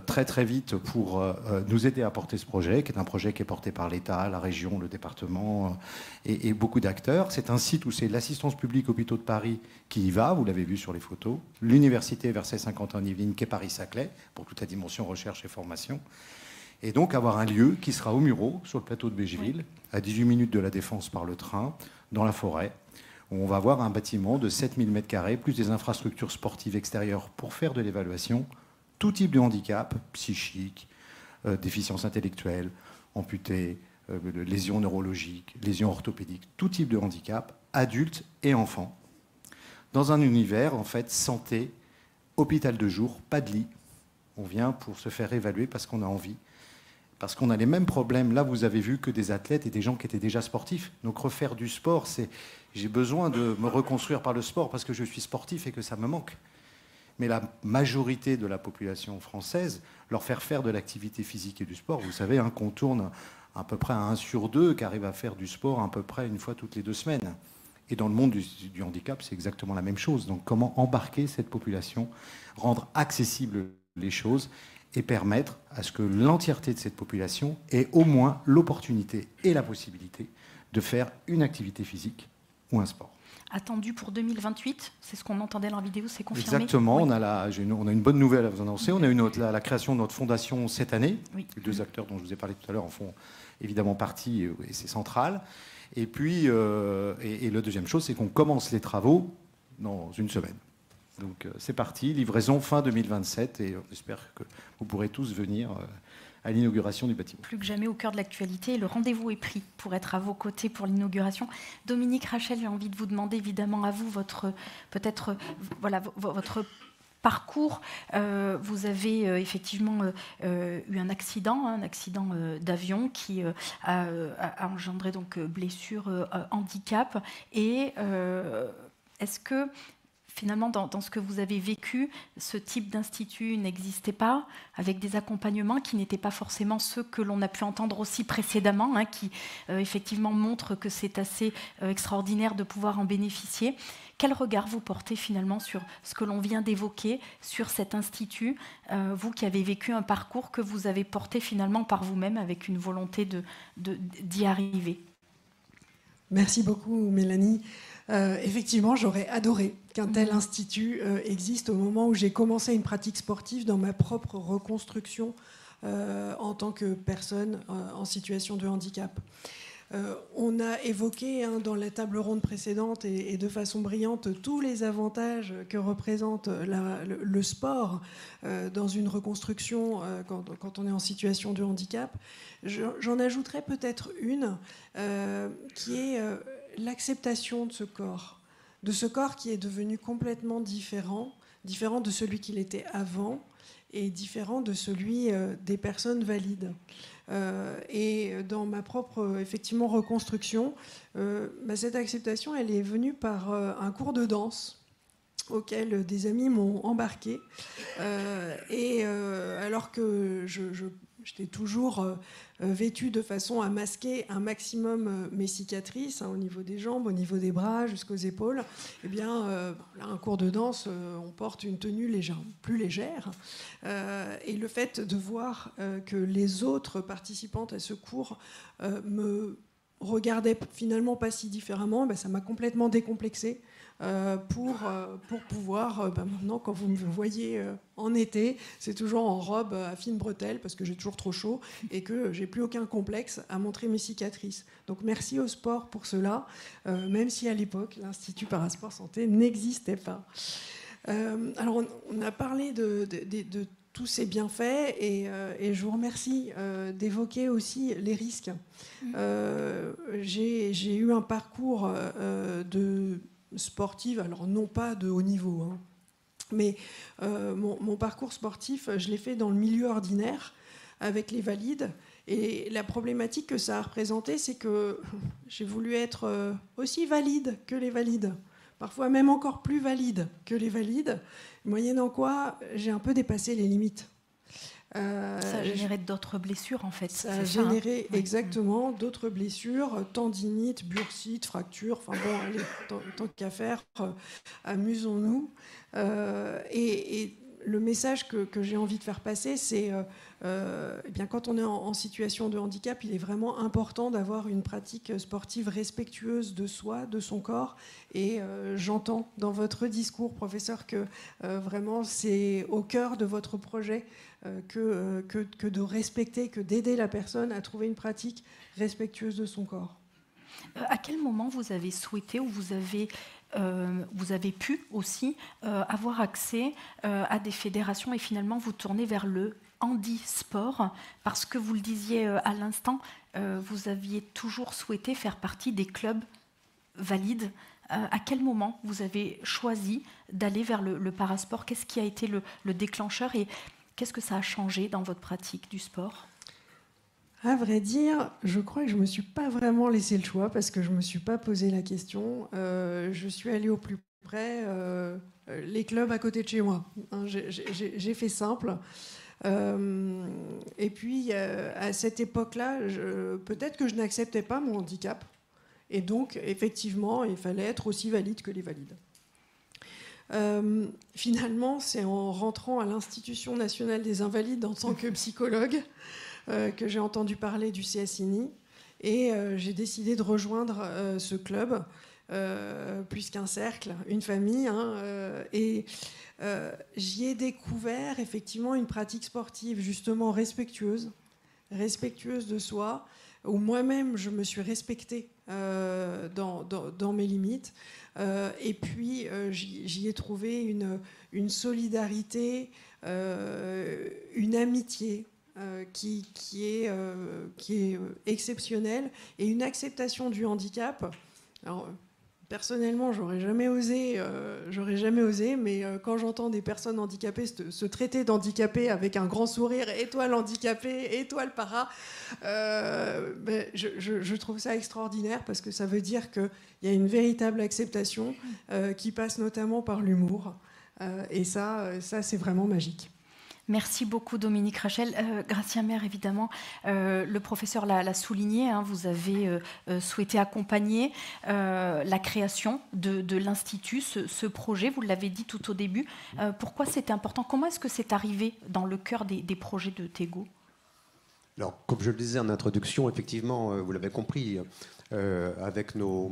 très très vite pour nous aider à porter ce projet, qui est un projet qui est porté par l'État, la région, le département et beaucoup d'acteurs. C'est un site où c'est l'assistance publique Hôpitaux de Paris qui y va, vous l'avez vu sur les photos, l'université Versailles Saint-Quentin-en-Yvelines qui est Paris-Saclay, pour toute la dimension recherche et formation. Et donc avoir un lieu qui sera au Mureau, sur le plateau de Bégeville, à 18 minutes de la Défense par le train, dans la forêt, où on va avoir un bâtiment de 7000 m², plus des infrastructures sportives extérieures pour faire de l'évaluation, tout type de handicap, psychique, déficience intellectuelle, amputée, lésions neurologiques, lésions orthopédiques, tout type de handicap, adultes et enfants. Dans un univers, en fait, santé, hôpital de jour, pas de lit. On vient pour se faire évaluer parce qu'on a envie. Parce qu'on a les mêmes problèmes, là vous avez vu, que des athlètes et des gens qui étaient déjà sportifs. Donc refaire du sport, c'est j'ai besoin de me reconstruire par le sport parce que je suis sportif et que ça me manque. Mais la majorité de la population française, leur faire de l'activité physique et du sport, vous savez, qu'on tourne à peu près à 1 sur 2 qui arrive à faire du sport à peu près une fois toutes les 2 semaines. Et dans le monde du handicap, c'est exactement la même chose. Donc comment embarquer cette population, rendre accessibles les choses et permettre à ce que l'entièreté de cette population ait au moins l'opportunité et la possibilité de faire une activité physique ou un sport. Attendu pour 2028, c'est ce qu'on entendait dans la vidéo, c'est confirmé? Exactement, oui. on a une bonne nouvelle à vous annoncer. On a eu la création de notre fondation cette année. Oui. Les 2 acteurs dont je vous ai parlé tout à l'heure en font évidemment partie et c'est central. Et puis, et la deuxième chose, c'est qu'on commence les travaux dans 1 semaine. Donc c'est parti, livraison fin 2027 et on espère que vous pourrez tous venir à l'inauguration du bâtiment. Plus que jamais au cœur de l'actualité, le rendez-vous est pris pour être à vos côtés pour l'inauguration. Dominique, Rachel, j'ai envie de vous demander évidemment à vous votre parcours. Vous avez effectivement eu un accident d'avion qui a engendré donc blessure, handicap. Et est-ce que finalement, dans ce que vous avez vécu, ce type d'institut n'existait pas, avec des accompagnements qui n'étaient pas forcément ceux que l'on a pu entendre aussi précédemment, qui effectivement montrent que c'est assez extraordinaire de pouvoir en bénéficier. Quel regard vous portez finalement sur ce que l'on vient d'évoquer, sur cet institut, vous qui avez vécu un parcours que vous avez porté finalement par vous-même avec une volonté d'y arriver? Merci beaucoup, Mélanie. Effectivement, j'aurais adoré qu'un tel institut existe au moment où j'ai commencé une pratique sportive dans ma propre reconstruction en tant que personne en situation de handicap. On a évoqué dans la table ronde précédente et de façon brillante tous les avantages que représente le sport dans une reconstruction quand on est en situation de handicap. J'en ajouterai peut-être une qui est l'acceptation de ce corps qui est devenu complètement différent de celui qu'il était avant et différent de celui des personnes valides. Et dans ma propre effectivement reconstruction, cette acceptation, elle est venue par un cours de danse auquel des amis m'ont embarqué. Alors que j'étais toujours vêtue de façon à masquer un maximum mes cicatrices, au niveau des jambes, au niveau des bras, jusqu'aux épaules, eh bien, là, un cours de danse, on porte une tenue plus légère. Et le fait de voir que les autres participantes à ce cours me regardaient finalement pas si différemment, ça m'a complètement décomplexée. Pour pouvoir, maintenant, quand vous me voyez en été, c'est toujours en robe à fines bretelles parce que j'ai toujours trop chaud et que j'ai plus aucun complexe à montrer mes cicatrices. Donc merci au sport pour cela, même si à l'époque, l'Institut Parasport Santé n'existait pas. Alors on a parlé de tous ces bienfaits et je vous remercie d'évoquer aussi les risques. J'ai eu un parcours de sportive, alors non pas de haut niveau, mais mon parcours sportif, je l'ai fait dans le milieu ordinaire avec les valides. Et la problématique que ça a représenté, c'est que j'ai voulu être aussi valide que les valides, parfois même encore plus valide que les valides, moyennant quoi j'ai un peu dépassé les limites. Ça a généré d'autres blessures, en fait. Ça a généré exactement d'autres blessures, tendinite, bursite, fracture. Enfin bon, allez, tant qu'à faire, amusons-nous. Et le message que j'ai envie de faire passer, c'est bien quand on est en situation de handicap, il est vraiment important d'avoir une pratique sportive respectueuse de soi, de son corps. Et j'entends dans votre discours, professeur, que vraiment c'est au cœur de votre projet que de respecter, que d'aider la personne à trouver une pratique respectueuse de son corps. À quel moment vous avez souhaité ou vous avez pu aussi avoir accès à des fédérations et finalement vous tourner vers le handisport, parce que vous le disiez à l'instant, vous aviez toujours souhaité faire partie des clubs valides. À quel moment vous avez choisi d'aller vers le parasport? Qu'est-ce qui a été le déclencheur et qu'est-ce que ça a changé dans votre pratique du sport? À vrai dire, je crois que je ne me suis pas vraiment laissé le choix parce que je ne me suis pas posé la question. Je suis allée au plus près, les clubs à côté de chez moi. J'ai fait simple. Et puis, à cette époque-là, peut-être que je n'acceptais pas mon handicap. Et donc, effectivement, il fallait être aussi valide que les valides. Finalement, c'est en rentrant à l'Institution nationale des invalides en tant que psychologue que j'ai entendu parler du CSINI. Et j'ai décidé de rejoindre ce club, plus qu'un cercle, une famille. Et j'y ai découvert effectivement une pratique sportive justement respectueuse de soi, où moi-même je me suis respectée dans mes limites. Et puis j'y ai trouvé une solidarité, une amitié qui est exceptionnelle, et une acceptation du handicap. Alors, personnellement, j'aurais jamais osé, mais quand j'entends des personnes handicapées se traiter d'handicapées avec un grand sourire, et toi l'handicapé, et toi le para, je trouve ça extraordinaire, parce que ça veut dire qu'il y a une véritable acceptation qui passe notamment par l'humour. Et ça c'est vraiment magique. Merci beaucoup Dominique Rachel. Gratien Maire, évidemment, le professeur l'a souligné, vous avez souhaité accompagner la création de l'Institut, ce projet, vous l'avez dit tout au début. Pourquoi c'était important? Comment est-ce que c'est arrivé dans le cœur des projets de Tego? Alors, comme je le disais en introduction, effectivement, vous l'avez compris, avec nos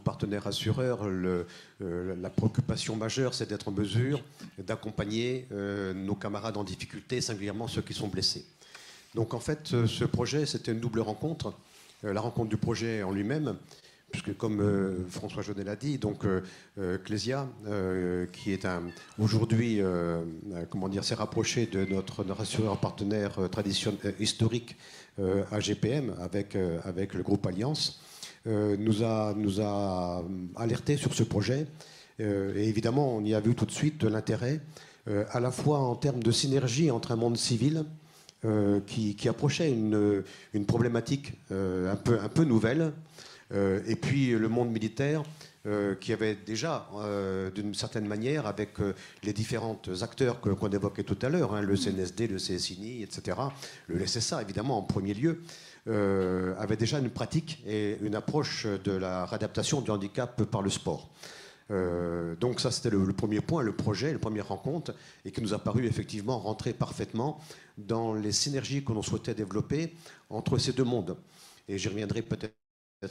partenaires assureurs, la préoccupation majeure, c'est d'être en mesure d'accompagner nos camarades en difficulté, singulièrement ceux qui sont blessés. Donc en fait, ce projet, c'était une double rencontre. La rencontre du projet en lui-même, puisque comme François Jaunet l'a dit, donc Clésia, qui est aujourd'hui, s'est rapproché de notre assureur partenaire historique AGPM avec le groupe Alliance, nous a alerté sur ce projet. Et évidemment, on y a vu tout de suite de l'intérêt, à la fois en termes de synergie entre un monde civil qui approchait une problématique un peu nouvelle, et puis le monde militaire qui avait déjà, d'une certaine manière, avec les différents acteurs qu'on évoquait tout à l'heure, le CNSD, le CSINI, etc., le SSA évidemment en premier lieu, avait déjà une pratique et une approche de la réadaptation du handicap par le sport. Donc ça, c'était le premier point, le projet, la première rencontre, et qui nous a paru effectivement rentrer parfaitement dans les synergies que l'on souhaitait développer entre ces deux mondes. Et j'y reviendrai peut-être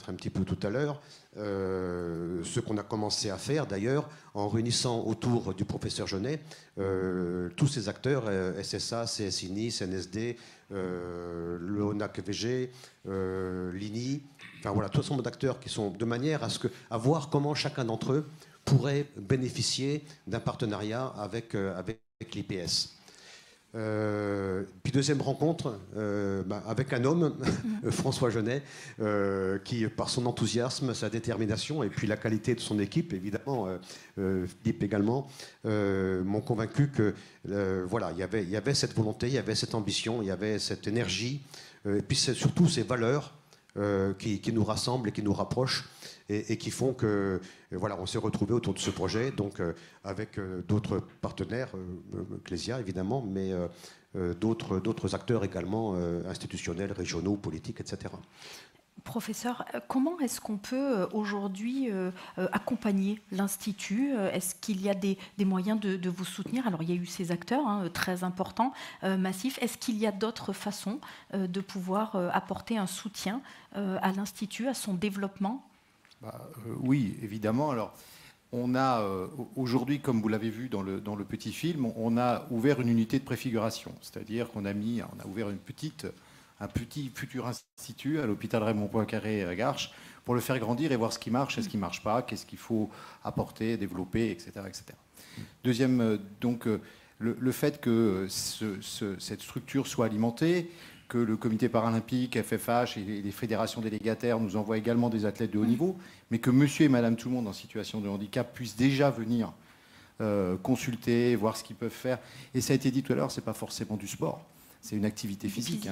un petit peu tout à l'heure, ce qu'on a commencé à faire d'ailleurs en réunissant autour du professeur Jaunet tous ces acteurs, SSA, CSINI, CNSD, le ONAC-VG, l'INI, enfin voilà, tout un nombre d'acteurs qui sont de manière à voir comment chacun d'entre eux pourrait bénéficier d'un partenariat avec l'IPS. Puis deuxième rencontre avec un homme, François Jaunet, qui par son enthousiasme, sa détermination et puis la qualité de son équipe, évidemment, Philippe également, m'ont convaincu que voilà, il y avait cette volonté, il y avait cette ambition, il y avait cette énergie, et puis c'est surtout ces valeurs qui nous rassemblent et qui nous rapprochent, et qui font que voilà, on s'est retrouvés autour de ce projet, donc avec d'autres partenaires, Clésia évidemment, mais d'autres acteurs également, institutionnels, régionaux, politiques, etc. Professeur, comment est-ce qu'on peut aujourd'hui accompagner l'Institut? Est-ce qu'il y a des moyens de vous soutenir? Alors, il y a eu ces acteurs très importants, massifs. Est-ce qu'il y a d'autres façons de pouvoir apporter un soutien à l'Institut, à son développement? Oui, évidemment. Alors, on a aujourd'hui, comme vous l'avez vu dans le petit film, on a ouvert une unité de préfiguration. C'est-à-dire qu'on a ouvert un petit futur institut à l'hôpital Raymond Poincaré à Garches pour le faire grandir et voir ce qui marche et ce qui ne marche pas, qu'est-ce qu'il faut apporter, développer, etc. etc. Deuxième, donc, le fait que cette structure soit alimentée, que le comité paralympique, FFH et les fédérations délégataires nous envoient également des athlètes de haut niveau, mais que monsieur et madame tout le monde en situation de handicap puissent déjà venir consulter, voir ce qu'ils peuvent faire. Et ça a été dit tout à l'heure, ce n'est pas forcément du sport. C'est une activité physique.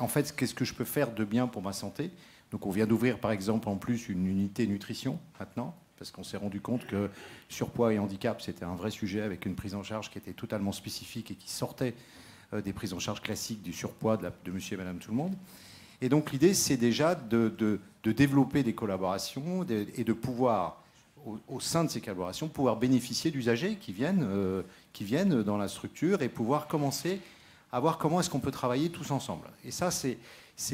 En fait, qu'est-ce que je peux faire de bien pour ma santé? Donc on vient d'ouvrir par exemple en plus une unité nutrition maintenant, parce qu'on s'est rendu compte que surpoids et handicap, c'était un vrai sujet avec une prise en charge qui était totalement spécifique et qui sortait des prises en charge classiques du surpoids de monsieur et madame tout le monde. Et donc l'idée, c'est déjà de développer des collaborations et de pouvoir, au sein de ces collaborations, pouvoir bénéficier d'usagers qui viennent dans la structure et pouvoir commencer à voir comment est-ce qu'on peut travailler tous ensemble. Et ça, c'est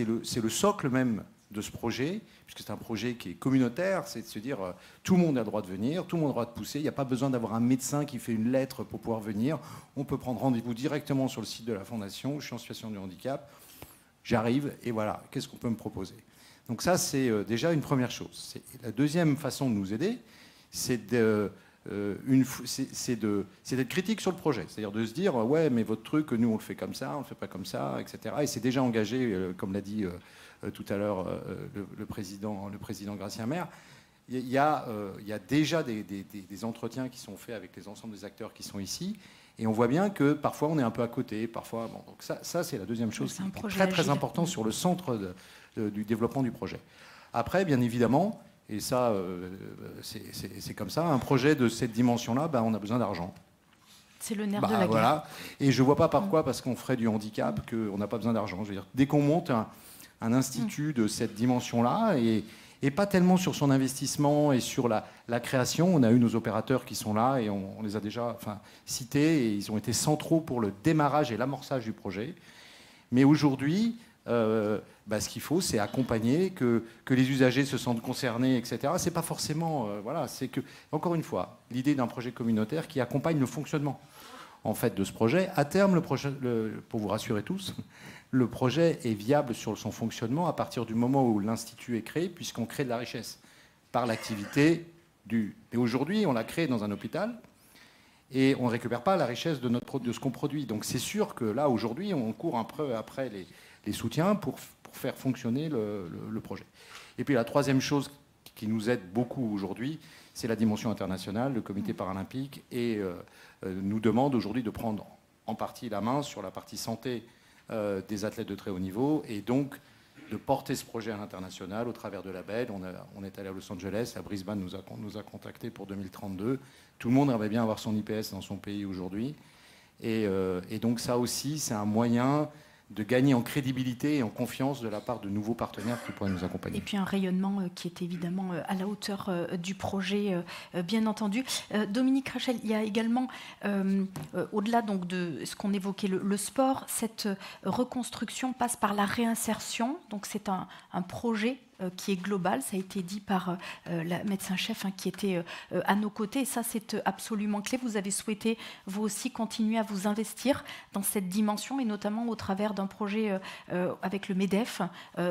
le socle même de ce projet, puisque c'est un projet qui est communautaire, c'est de se dire tout le monde a le droit de venir, tout le monde a le droit de pousser, il n'y a pas besoin d'avoir un médecin qui fait une lettre pour pouvoir venir, on peut prendre rendez-vous directement sur le site de la Fondation, je suis en situation de handicap, j'arrive et voilà, qu'est-ce qu'on peut me proposer? Donc ça, c'est déjà une première chose. La deuxième façon de nous aider, c'est d'être critique sur le projet, c'est-à-dire de se dire ouais, mais votre truc, nous on le fait comme ça, on le fait pas comme ça, etc. Et c'est déjà engagé, comme l'a dit tout à l'heure le président Gratien Maire. Il y a déjà des entretiens qui sont faits avec les ensembles des acteurs qui sont ici, et on voit bien que parfois on est un peu à côté, parfois. Bon, donc ça c'est la deuxième chose qui est très très important sur le centre du développement du projet. Après, bien évidemment. Et ça, c'est comme ça. Un projet de cette dimension-là, on a besoin d'argent. C'est le nerf de la guerre. Voilà. Et je ne vois pas pourquoi, parce qu'on ferait du handicap, qu'on n'a pas besoin d'argent. Je veux dire, dès qu'on monte un institut de cette dimension-là, et pas tellement sur son investissement et sur la création, on a eu nos opérateurs qui sont là, et on les a déjà cités, et ils ont été centraux pour le démarrage et l'amorçage du projet. Mais aujourd'hui... ce qu'il faut, c'est accompagner, que les usagers se sentent concernés, etc. C'est pas forcément... voilà, c'est que, encore une fois, l'idée d'un projet communautaire qui accompagne le fonctionnement en fait, de ce projet. À terme, le projet, pour vous rassurer tous, le projet est viable sur son fonctionnement à partir du moment où l'Institut est créé, puisqu'on crée de la richesse par l'activité du... Et aujourd'hui, on l'a créé dans un hôpital, et on ne récupère pas la richesse de ce qu'on produit. Donc c'est sûr que là, aujourd'hui, on court un peu après les soutiens pour faire fonctionner le projet. Et puis la troisième chose qui nous aide beaucoup aujourd'hui, c'est la dimension internationale. Le comité paralympique nous demande aujourd'hui de prendre en partie la main sur la partie santé des athlètes de très haut niveau, et donc de porter ce projet à l'international au travers de labels. On est allé à Los Angeles, à Brisbane nous a contactés pour 2032. Tout le monde aimerait bien avoir son IPS dans son pays aujourd'hui. Et donc ça aussi, c'est un moyen de gagner en crédibilité et en confiance de la part de nouveaux partenaires qui pourraient nous accompagner. Et puis un rayonnement qui est évidemment à la hauteur du projet, bien entendu. Dominique Rachel, il y a également, au-delà donc de ce qu'on évoquait, le sport, cette reconstruction passe par la réinsertion. Donc c'est un projet qui est global, ça a été dit par la médecin-chef qui était à nos côtés, et ça c'est absolument clé. Vous avez souhaité, vous aussi, continuer à vous investir dans cette dimension, et notamment au travers d'un projet avec le MEDEF,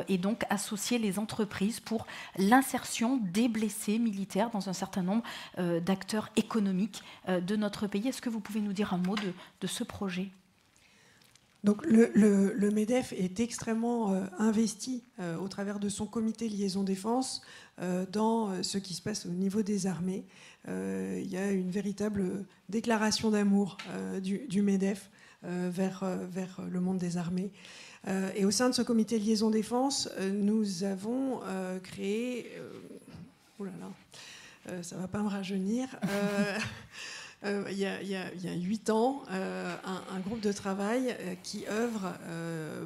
et donc associer les entreprises pour l'insertion des blessés militaires dans un certain nombre d'acteurs économiques de notre pays. Est-ce que vous pouvez nous dire un mot de ce projet ? Donc le MEDEF est extrêmement investi au travers de son comité liaison défense dans ce qui se passe au niveau des armées. Il y a une véritable déclaration d'amour du MEDEF vers le monde des armées. Et au sein de ce comité liaison défense, nous avons créé... oh là là, ça ne va pas me rajeunir... il y a 8 ans, un groupe de travail qui œuvre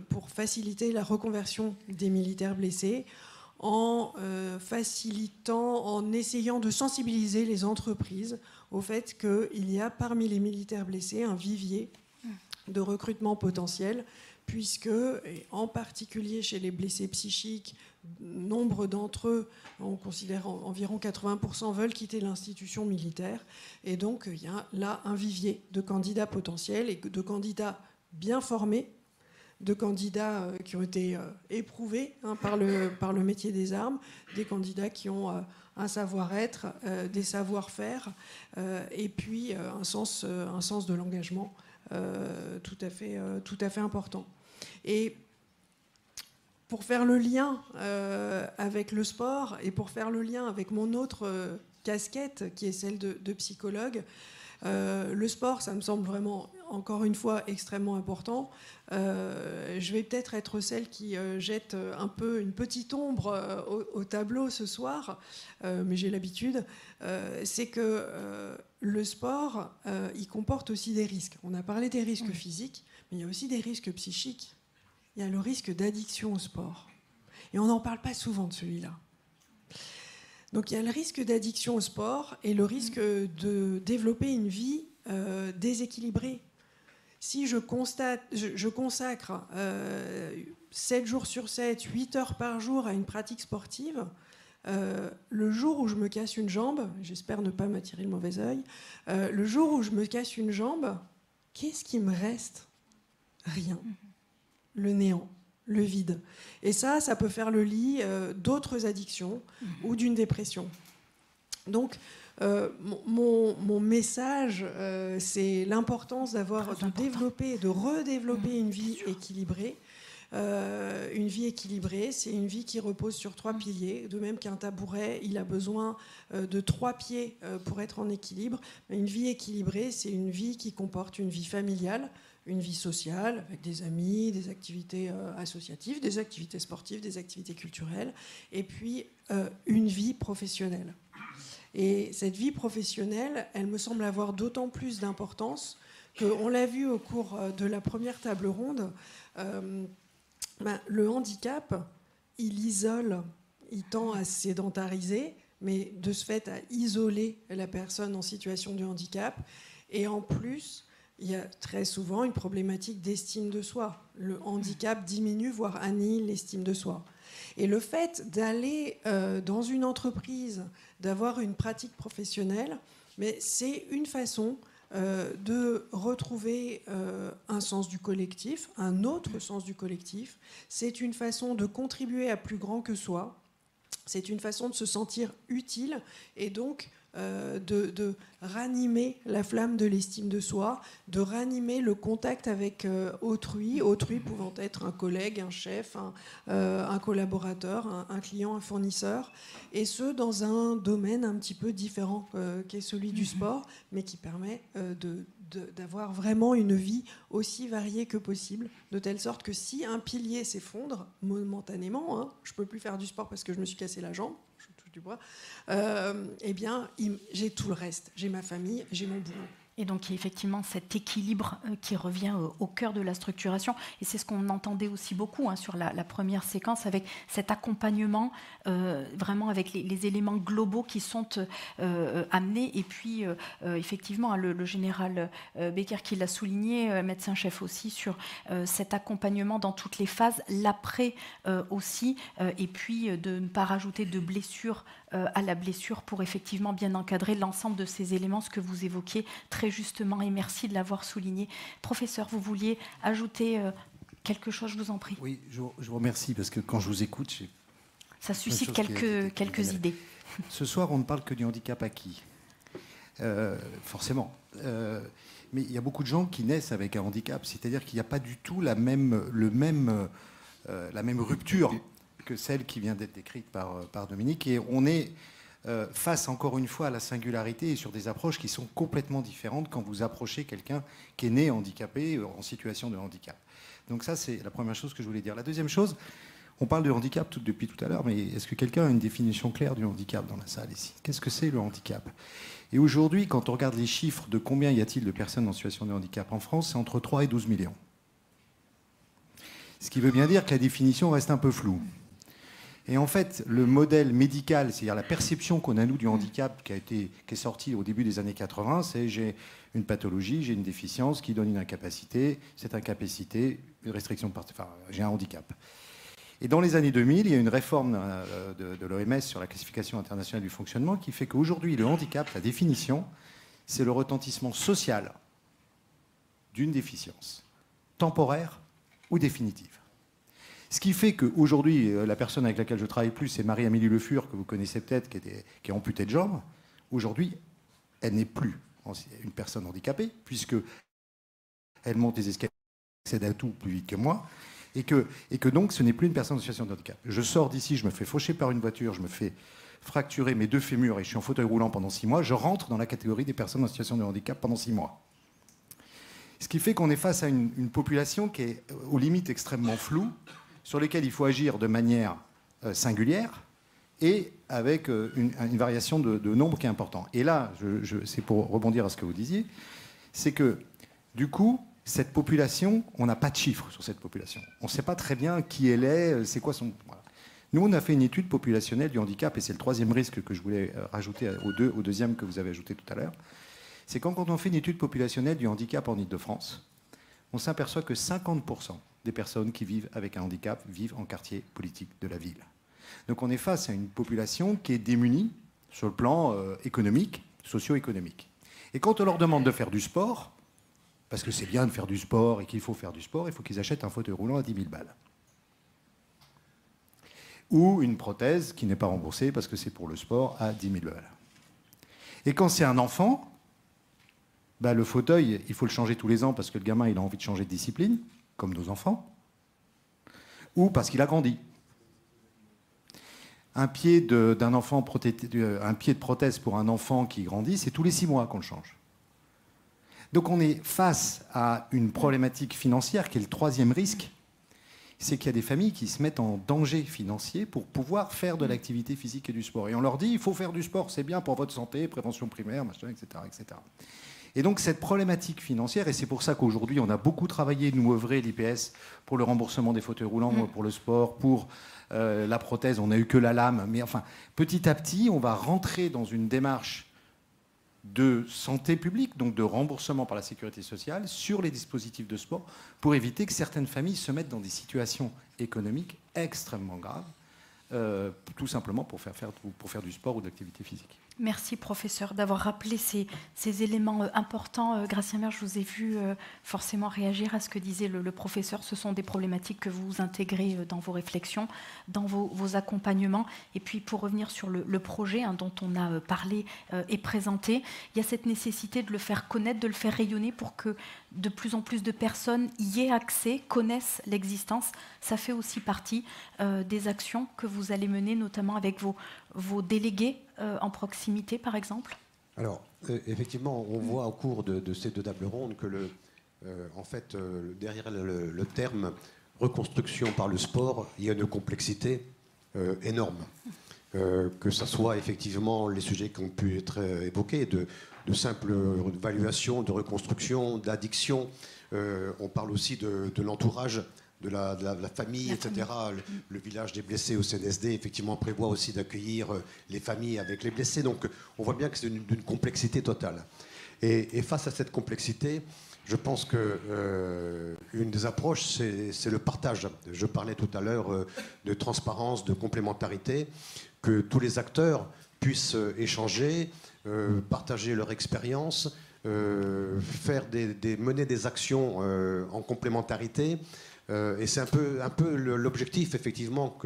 pour faciliter la reconversion des militaires blessés en essayant de sensibiliser les entreprises au fait qu'il y a parmi les militaires blessés un vivier de recrutement potentiel, puisque, et en particulier chez les blessés psychiques, nombre d'entre eux, on considère environ 80%, veulent quitter l'institution militaire. Et donc, il y a là un vivier de candidats potentiels et de candidats bien formés, de candidats qui ont été éprouvés par le métier des armes, des candidats qui ont un savoir-être, des savoir-faire, et puis un sens de l'engagement tout à fait important. Et pour faire le lien avec le sport et pour faire le lien avec mon autre casquette, qui est celle de psychologue, le sport, ça me semble vraiment encore une fois extrêmement important. Je vais peut-être être celle qui jette un peu une petite ombre au tableau ce soir, mais j'ai l'habitude. C'est que le sport, il comporte aussi des risques. On a parlé des risques physiques, mais il y a aussi des risques psychiques. Il y a le risque d'addiction au sport. Et on n'en parle pas souvent de celui-là. Donc il y a le risque d'addiction au sport et le risque de développer une vie déséquilibrée. Si je consacre 7 jours sur 7, 8 heures par jour à une pratique sportive, le jour où je me casse une jambe, j'espère ne pas m'attirer le mauvais œil, le jour où je me casse une jambe, qu'est-ce qui me reste? Rien. Le néant. Le vide. Et ça peut faire le lit d'autres addictions ou d'une dépression. Donc, mon message, c'est l'importance de développer, de redévelopper une vie équilibrée. Une vie équilibrée, c'est une vie qui repose sur 3 piliers. De même qu'un tabouret, il a besoin de 3 pieds pour être en équilibre. Une vie équilibrée, c'est une vie qui comporte une vie familiale, une vie sociale, avec des amis, des activités associatives, des activités sportives, des activités culturelles, et puis une vie professionnelle. Et cette vie professionnelle, elle me semble avoir d'autant plus d'importance qu'on l'a vu au cours de la première table ronde, le handicap, il isole, il tend à sédentariser, mais de ce fait à isoler la personne en situation de handicap, et en plus, il y a très souvent une problématique d'estime de soi. Le handicap diminue, voire annihile l'estime de soi. Et le fait d'aller dans une entreprise, d'avoir une pratique professionnelle, mais c'est une façon de retrouver un sens du collectif, un autre sens du collectif. C'est une façon de contribuer à plus grand que soi. C'est une façon de se sentir utile et donc de ranimer la flamme de l'estime de soi, de ranimer le contact avec autrui pouvant être un collègue, un chef, un collaborateur, un client, un fournisseur, et ce, dans un domaine un petit peu différent qui est celui du sport, mais qui permet d'avoir vraiment une vie aussi variée que possible, de telle sorte que si un pilier s'effondre momentanément, je ne peux plus faire du sport parce que je me suis cassé la jambe, du bois, eh bien, j'ai tout le reste. J'ai ma famille, j'ai mon boulot. Et donc, il y a effectivement cet équilibre qui revient au cœur de la structuration. Et c'est ce qu'on entendait aussi beaucoup sur la première séquence, avec cet accompagnement, vraiment avec les éléments globaux qui sont amenés. Et puis, effectivement, le général Becker qui l'a souligné, médecin-chef aussi, sur cet accompagnement dans toutes les phases, l'après aussi, et puis de ne pas rajouter de blessures à la blessure pour effectivement bien encadrer l'ensemble de ces éléments, ce que vous évoquiez très justement, et merci de l'avoir souligné. Professeur, vous vouliez ajouter quelque chose, je vous en prie. Oui, je vous remercie, parce que quand je vous écoute... Ça suscite quelques idées. Ce soir, on ne parle que du handicap acquis, forcément. Mais il y a beaucoup de gens qui naissent avec un handicap, c'est-à-dire qu'il n'y a pas du tout la même rupture que celle qui vient d'être décrite par Dominique. Et on est face, encore une fois, à la singularité et sur des approches qui sont complètement différentes quand vous approchez quelqu'un qui est né handicapé, en situation de handicap. Donc ça, c'est la première chose que je voulais dire. La deuxième chose, on parle de handicap depuis tout à l'heure, mais est-ce que quelqu'un a une définition claire du handicap dans la salle ici? Qu'est-ce que c'est le handicap? Et aujourd'hui, quand on regarde les chiffres de combien y a-t-il de personnes en situation de handicap en France, c'est entre 3 et 12 millions. Ce qui veut bien dire que la définition reste un peu floue. Et en fait, le modèle médical, c'est-à-dire la perception qu'on a, nous, du handicap qui est sortie au début des années 80, c'est j'ai une pathologie, j'ai une déficience qui donne une incapacité, cette incapacité, une restriction de enfin, j'ai un handicap. Et dans les années 2000, il y a une réforme de l'OMS sur la classification internationale du fonctionnement qui fait qu'aujourd'hui, le handicap, la définition, c'est le retentissement social d'une déficience, temporaire ou définitive. Ce qui fait qu'aujourd'hui, la personne avec laquelle je travaille plus, c'est Marie-Amélie Le Fur, que vous connaissez peut-être, qui est amputée de jambe. Aujourd'hui, elle n'est plus une personne handicapée, puisqu'elle monte les escaliers, accède à tout plus vite que moi, et que donc ce n'est plus une personne en situation de handicap. Je sors d'ici, je me fais faucher par une voiture, je me fais fracturer mes 2 fémurs et je suis en fauteuil roulant pendant 6 mois, je rentre dans la catégorie des personnes en situation de handicap pendant 6 mois. Ce qui fait qu'on est face à une population qui est aux limites extrêmement floue, sur lesquelles il faut agir de manière singulière et avec une variation de nombre qui est importante. Et là, c'est pour rebondir à ce que vous disiez, c'est que du coup, cette population, on n'a pas de chiffres sur cette population. On ne sait pas très bien qui elle est, c'est quoi son... Voilà. Nous, on a fait une étude populationnelle du handicap, et c'est le troisième risque que je voulais rajouter au deuxième que vous avez ajouté tout à l'heure. C'est quand on fait une étude populationnelle du handicap en Ile-de-France, on s'aperçoit que 50% des personnes qui vivent avec un handicap vivent en quartier politique de la ville. Donc on est face à une population qui est démunie sur le plan économique, socio-économique. Et quand on leur demande de faire du sport, parce que c'est bien de faire du sport et qu'il faut faire du sport, il faut qu'ils achètent un fauteuil roulant à 10 000 balles. Ou une prothèse qui n'est pas remboursée parce que c'est pour le sport à 10 000 balles. Et quand c'est un enfant, bah, le fauteuil, il faut le changer tous les ans parce que le gamin il a envie de changer de discipline, comme nos enfants, ou parce qu'il a grandi. Un pied de prothèse pour un enfant qui grandit, c'est tous les 6 mois qu'on le change. Donc on est face à une problématique financière qui est le troisième risque, c'est qu'il y a des familles qui se mettent en danger financier pour pouvoir faire de l'activité physique et du sport. Et on leur dit, il faut faire du sport, c'est bien pour votre santé, prévention primaire, machin, etc., etc. Et donc cette problématique financière, et c'est pour ça qu'aujourd'hui on a beaucoup travaillé, nous œuvré, l'IPS, pour le remboursement des fauteuils roulants, pour le sport, pour la prothèse, on n'a eu que la lame, mais enfin, petit à petit, on va rentrer dans une démarche de santé publique, donc de remboursement par la sécurité sociale, sur les dispositifs de sport, pour éviter que certaines familles se mettent dans des situations économiques extrêmement graves, tout simplement pour faire du sport ou de l'activité physique. Merci, professeur, d'avoir rappelé ces éléments importants. Gracien Mersch, je vous ai vu forcément réagir à ce que disait le professeur. Ce sont des problématiques que vous intégrez dans vos réflexions, dans vos accompagnements. Et puis, pour revenir sur le projet dont on a parlé et présenté, il y a cette nécessité de le faire connaître, de le faire rayonner pour que de plus en plus de personnes y aient accès, connaissent l'existence. Ça fait aussi partie des actions que vous allez mener, notamment avec vos délégués en proximité, par exemple. Alors, effectivement, on voit au cours de ces deux tables rondes que, en fait, derrière le terme reconstruction par le sport, il y a une complexité énorme. Que ce soit effectivement les sujets qui ont pu être évoqués, de simple évaluation, de reconstruction, d'addiction. On parle aussi de l'entourage, de la famille, etc. Le village des blessés au CNSD, effectivement, prévoit aussi d'accueillir les familles avec les blessés. Donc, on voit bien que c'est d'une complexité totale. Et face à cette complexité, je pense qu'une des approches, c'est le partage. Je parlais tout à l'heure de transparence, de complémentarité, que tous les acteurs puissent échanger, partager leur expérience, mener des actions en complémentarité. Et c'est un peu l'objectif, effectivement,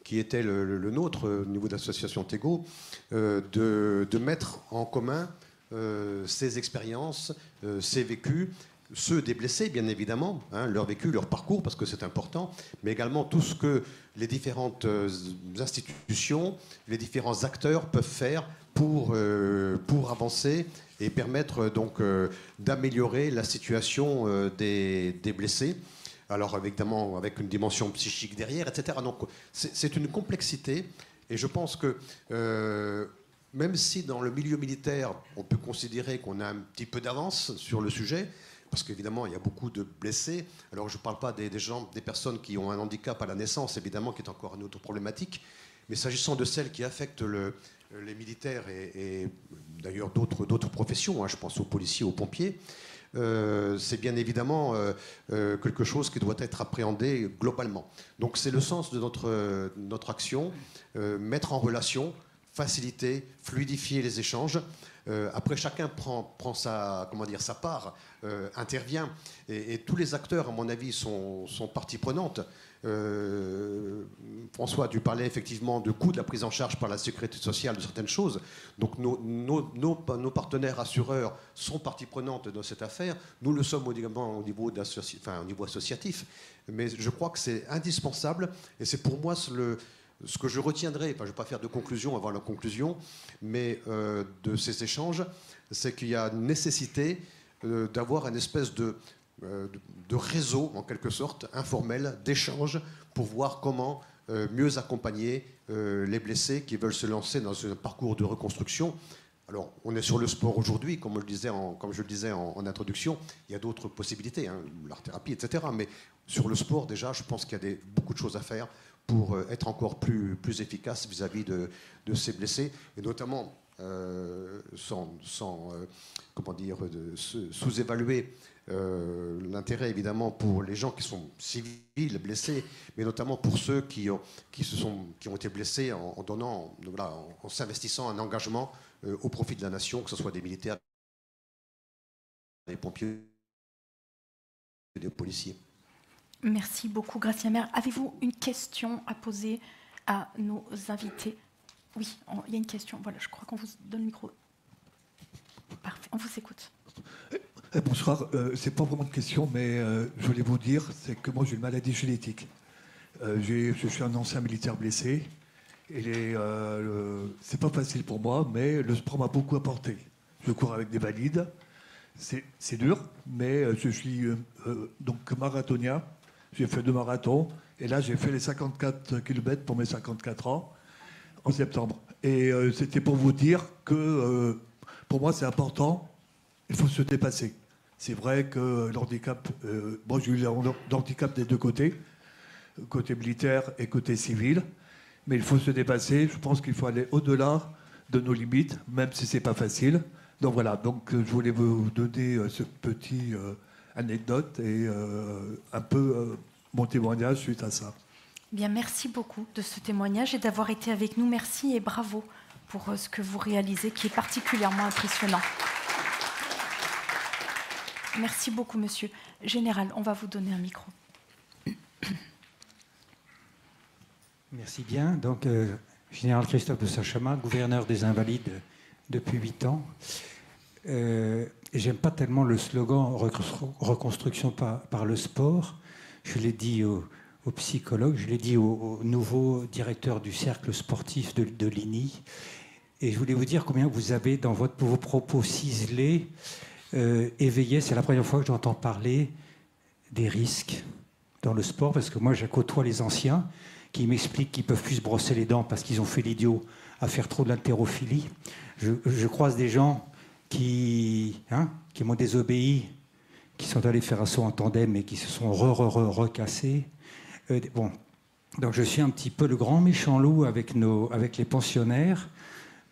qui était le nôtre au niveau de l'association Tego, de mettre en commun ces expériences, ces vécus, ceux des blessés, bien évidemment, leur vécu, leur parcours, parce que c'est important, mais également tout ce que les différentes institutions, les différents acteurs peuvent faire pour avancer et permettre donc d'améliorer la situation des blessés. Alors évidemment avec une dimension psychique derrière, etc. Donc c'est une complexité, et je pense que même si dans le milieu militaire, on peut considérer qu'on a un petit peu d'avance sur le sujet, parce qu'évidemment, il y a beaucoup de blessés. Alors, je ne parle pas des personnes qui ont un handicap à la naissance, évidemment, qui est encore une autre problématique. Mais s'agissant de celles qui affectent les militaires et d'ailleurs d'autres professions, je pense aux policiers, aux pompiers, c'est bien évidemment quelque chose qui doit être appréhendé globalement. Donc, c'est le sens de notre action, mettre en relation, faciliter, fluidifier les échanges. Après, chacun prend sa part, intervient, et tous les acteurs, à mon avis, sont partie prenante. François, tu parlais effectivement du coût de la prise en charge par la sécurité sociale de certaines choses. Donc nos partenaires assureurs sont partie prenante dans cette affaire. Nous le sommes également au niveau associatif. Mais je crois que c'est indispensable, et c'est pour moi ce que je retiendrai, je ne vais pas faire de conclusion avant la conclusion, mais de ces échanges, c'est qu'il y a nécessité d'avoir une espèce de réseau, en quelque sorte, informel, d'échange, pour voir comment mieux accompagner les blessés qui veulent se lancer dans un parcours de reconstruction. Alors, on est sur le sport aujourd'hui, comme je le disais en introduction, il y a d'autres possibilités, hein, l'art-thérapie, etc. Mais sur le sport, déjà, je pense qu'il y a beaucoup de choses à faire pour être encore plus efficace vis-à-vis de ces blessés, et notamment comment dire, sous-évaluer l'intérêt évidemment pour les gens qui sont civils, blessés, mais notamment pour ceux qui ont été blessés en s'investissant un engagement au profit de la nation, que ce soit des militaires, des pompiers, des policiers. Merci beaucoup, Gracia Mère. Avez-vous une question à poser à nos invités? Oui, il y a une question. Voilà, je crois qu'on vous donne le micro. Parfait, on vous écoute. Bonsoir, c'est pas vraiment de question, mais je voulais vous dire, c'est que moi j'ai une maladie génétique. Je suis un ancien militaire blessé, et c'est pas facile pour moi, mais le sport m'a beaucoup apporté. Je cours avec des valides, c'est dur, mais je suis donc marathonien, j'ai fait 2 marathons, et là j'ai fait les 54 km pour mes 54 ans, en septembre. Et c'était pour vous dire que pour moi c'est important, il faut se dépasser. C'est vrai que l'handicap, moi j'ai eu l'handicap des deux côtés, côté militaire et côté civil, mais il faut se dépasser. Je pense qu'il faut aller au-delà de nos limites, même si c'est pas facile. Donc voilà, donc je voulais vous donner ce petit anecdote et un peu mon témoignage suite à ça. Bien, merci beaucoup de ce témoignage et d'avoir été avec nous. Merci et bravo pour ce que vous réalisez, qui est particulièrement impressionnant. Merci beaucoup, monsieur. Général, on va vous donner un micro. Merci bien. Donc, Général Christophe de Sachama, gouverneur des Invalides depuis 8 ans. J'aime pas tellement le slogan reconstruction par le sport. Je l'ai dit aux psychologues, je l'ai dit au nouveau directeur du cercle sportif de l'INI. Et je voulais vous dire combien vous avez, dans vos propos ciselés, éveillé, c'est la première fois que j'entends parler des risques dans le sport, parce que moi, je côtoie les anciens qui m'expliquent qu'ils ne peuvent plus se brosser les dents parce qu'ils ont fait l'idiot à faire trop de l'haltérophilie. Je croise des gens qui m'ont désobéi, qui sont allés faire un saut en tandem et qui se sont recassés. Bon. Donc je suis un petit peu le grand méchant loup avec les pensionnaires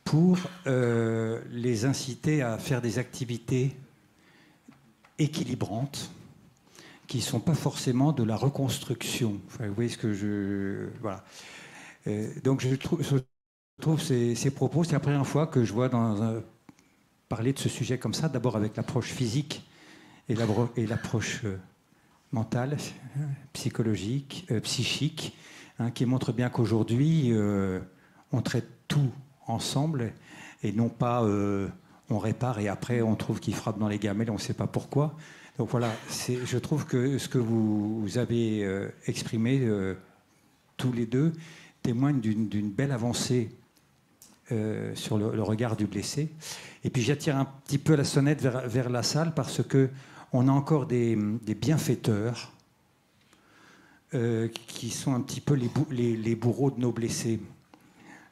pour les inciter à faire des activités équilibrantes qui ne sont pas forcément de la reconstruction. Enfin, vous voyez ce que je... Voilà. Donc je trouve ces propos, c'est la première fois que je vois parler de ce sujet comme ça, d'abord avec l'approche physique et l'approche mentale, psychologique, psychique, qui montre bien qu'aujourd'hui, on traite tout ensemble et non pas on répare et après on trouve qu'il frappe dans les gamelles, on ne sait pas pourquoi. Donc voilà, je trouve que ce que vous avez exprimé tous les deux témoigne d'une belle avancée sur le regard du blessé. Et puis j'attire un petit peu la sonnette vers la salle parce qu'on a encore des bienfaiteurs qui sont un petit peu les bourreaux de nos blessés.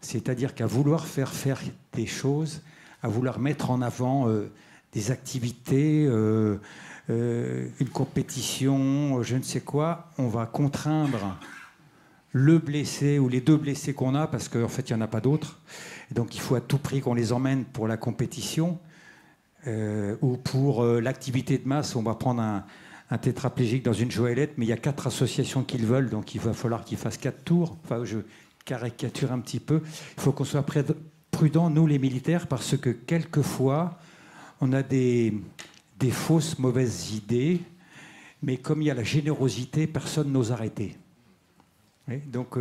C'est-à-dire qu'à vouloir faire des choses, à vouloir mettre en avant des activités, une compétition, je ne sais quoi, on va contraindre le blessé ou les deux blessés qu'on a, parce qu'en fait, il n'y en a pas d'autres. Donc, il faut à tout prix qu'on les emmène pour la compétition ou pour l'activité de masse. On va prendre un tétraplégique dans une joëlette, mais il y a 4 associations qui le veulent, donc il va falloir qu'il fasse 4 tours. Enfin, je caricature un petit peu. Il faut qu'on soit prudents, nous les militaires, parce que quelquefois, on a des fausses mauvaises idées, mais comme il y a la générosité, personne n'ose arrêter. Oui, donc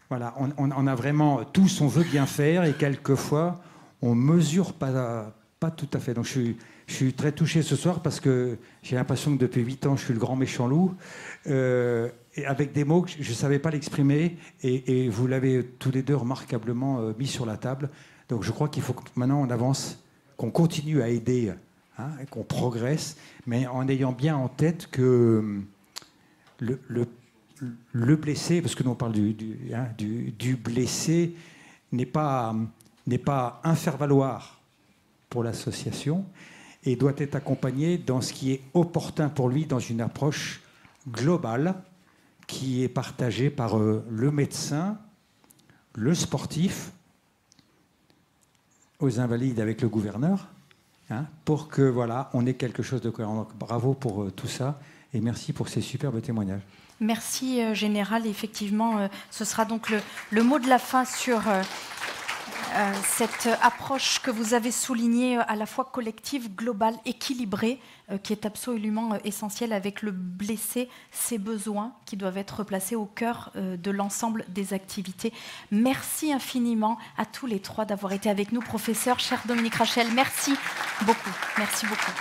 voilà, on a vraiment tous, on veut bien faire, et quelquefois, on ne mesure pas tout à fait. Donc je suis très touché ce soir parce que j'ai l'impression que depuis 8 ans, je suis le grand méchant loup. Et avec des mots que je ne savais pas l'exprimer, et vous l'avez tous les deux remarquablement mis sur la table. Donc je crois qu'il faut que maintenant on avance, qu'on continue à aider hein, et qu'on progresse, mais en ayant bien en tête que le blessé, parce que nous on parle du blessé, n'est pas un faire-valoir pour l'association et doit être accompagné dans ce qui est opportun pour lui, dans une approche globale qui est partagée par le médecin, le sportif, aux invalides avec le gouverneur, hein, pour que voilà, on ait quelque chose de cohérent. Donc, bravo pour tout ça et merci pour ces superbes témoignages. Merci, Général. Effectivement, ce sera donc le mot de la fin sur cette approche que vous avez soulignée, à la fois collective, globale, équilibrée, qui est absolument essentielle avec le blessé, ses besoins qui doivent être placés au cœur de l'ensemble des activités. Merci infiniment à tous les trois d'avoir été avec nous, professeur, cher Dominique Rachel. Merci beaucoup. Merci beaucoup.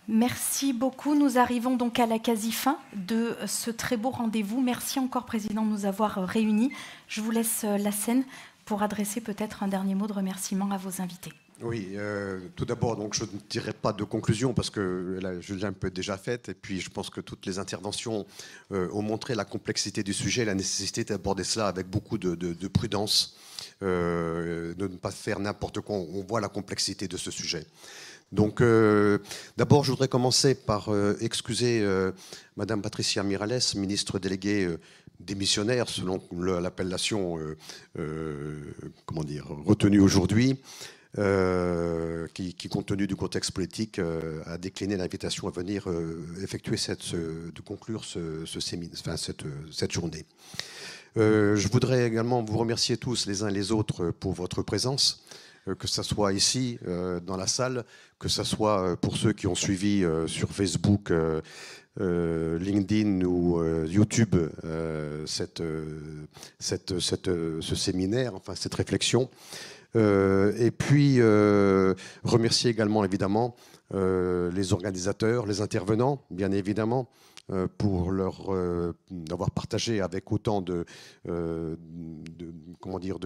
Merci beaucoup. Nous arrivons donc à la quasi-fin de ce très beau rendez-vous. Merci encore, Président, de nous avoir réunis. Je vous laisse la scène pour adresser peut-être un dernier mot de remerciement à vos invités. Oui, tout d'abord, donc je ne dirai pas de conclusion parce que là, je l'ai un peu déjà faite. Et puis, je pense que toutes les interventions ont montré la complexité du sujet, la nécessité d'aborder cela avec beaucoup de prudence, de ne pas faire n'importe quoi. On voit la complexité de ce sujet. Donc, d'abord, je voudrais commencer par excuser Madame Patricia Miralles, ministre déléguée démissionnaire, selon l'appellation retenue aujourd'hui, qui, compte tenu du contexte politique, a décliné l'invitation à venir effectuer de conclure cette journée. Je voudrais également vous remercier tous les uns et les autres pour votre présence, que ce soit ici, dans la salle, que ce soit pour ceux qui ont suivi sur Facebook, LinkedIn ou YouTube ce séminaire, enfin cette réflexion. Et puis remercier également évidemment les organisateurs, les intervenants, bien évidemment, pour d'avoir partagé avec autant de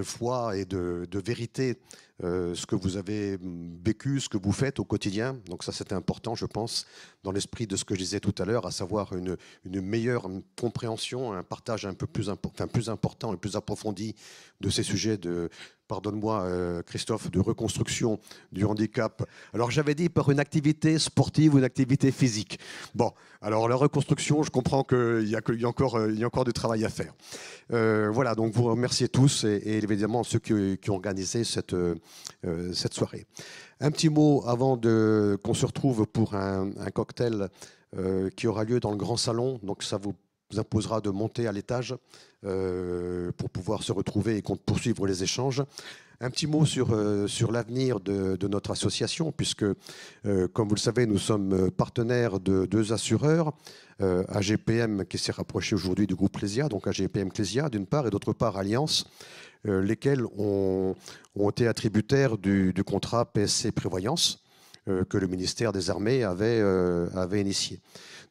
foi et de vérité ce que vous avez vécu, ce que vous faites au quotidien. Donc ça, c'était important, je pense, dans l'esprit de ce que je disais tout à l'heure, à savoir une meilleure compréhension, un partage un peu plus important et plus approfondi de ces sujets de, pardonne-moi Christophe, de reconstruction du handicap. Alors j'avais dit par une activité sportive ou une activité physique. Bon, alors la reconstruction, je comprends qu'il y a encore du travail à faire. Voilà, donc vous remerciez tous et évidemment ceux qui ont organisé cette soirée. Un petit mot avant qu'on se retrouve pour un cocktail qui aura lieu dans le grand salon. Donc ça vous imposera de monter à l'étage pour pouvoir se retrouver et poursuivre les échanges. Un petit mot sur l'avenir de notre association, puisque, comme vous le savez, nous sommes partenaires de 2 assureurs, AGPM qui s'est rapproché aujourd'hui du groupe Clésia, donc AGPM Clésia d'une part, et d'autre part Alliance, lesquels ont été attributaires du contrat PSC Prévoyance que le ministère des Armées avait initié.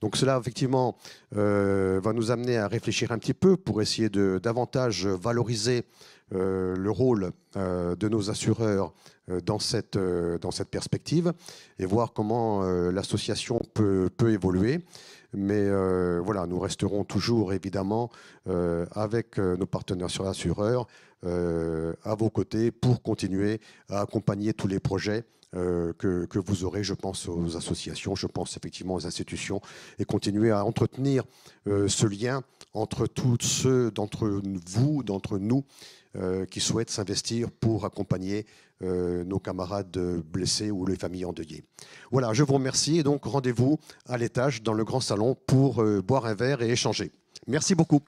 Donc cela, effectivement, va nous amener à réfléchir un petit peu pour essayer de davantage valoriser le rôle de nos assureurs dans cette perspective et voir comment l'association peut évoluer. Mais voilà, nous resterons toujours, évidemment, avec nos partenaires sur l'assureur, à vos côtés pour continuer à accompagner tous les projets que vous aurez, je pense aux associations, je pense effectivement aux institutions, et continuer à entretenir ce lien entre tous ceux d'entre vous, d'entre nous, qui souhaitent s'investir pour accompagner nos camarades blessés ou les familles endeuillées. Voilà, je vous remercie et donc rendez-vous à l'étage dans le grand salon pour boire un verre et échanger. Merci beaucoup.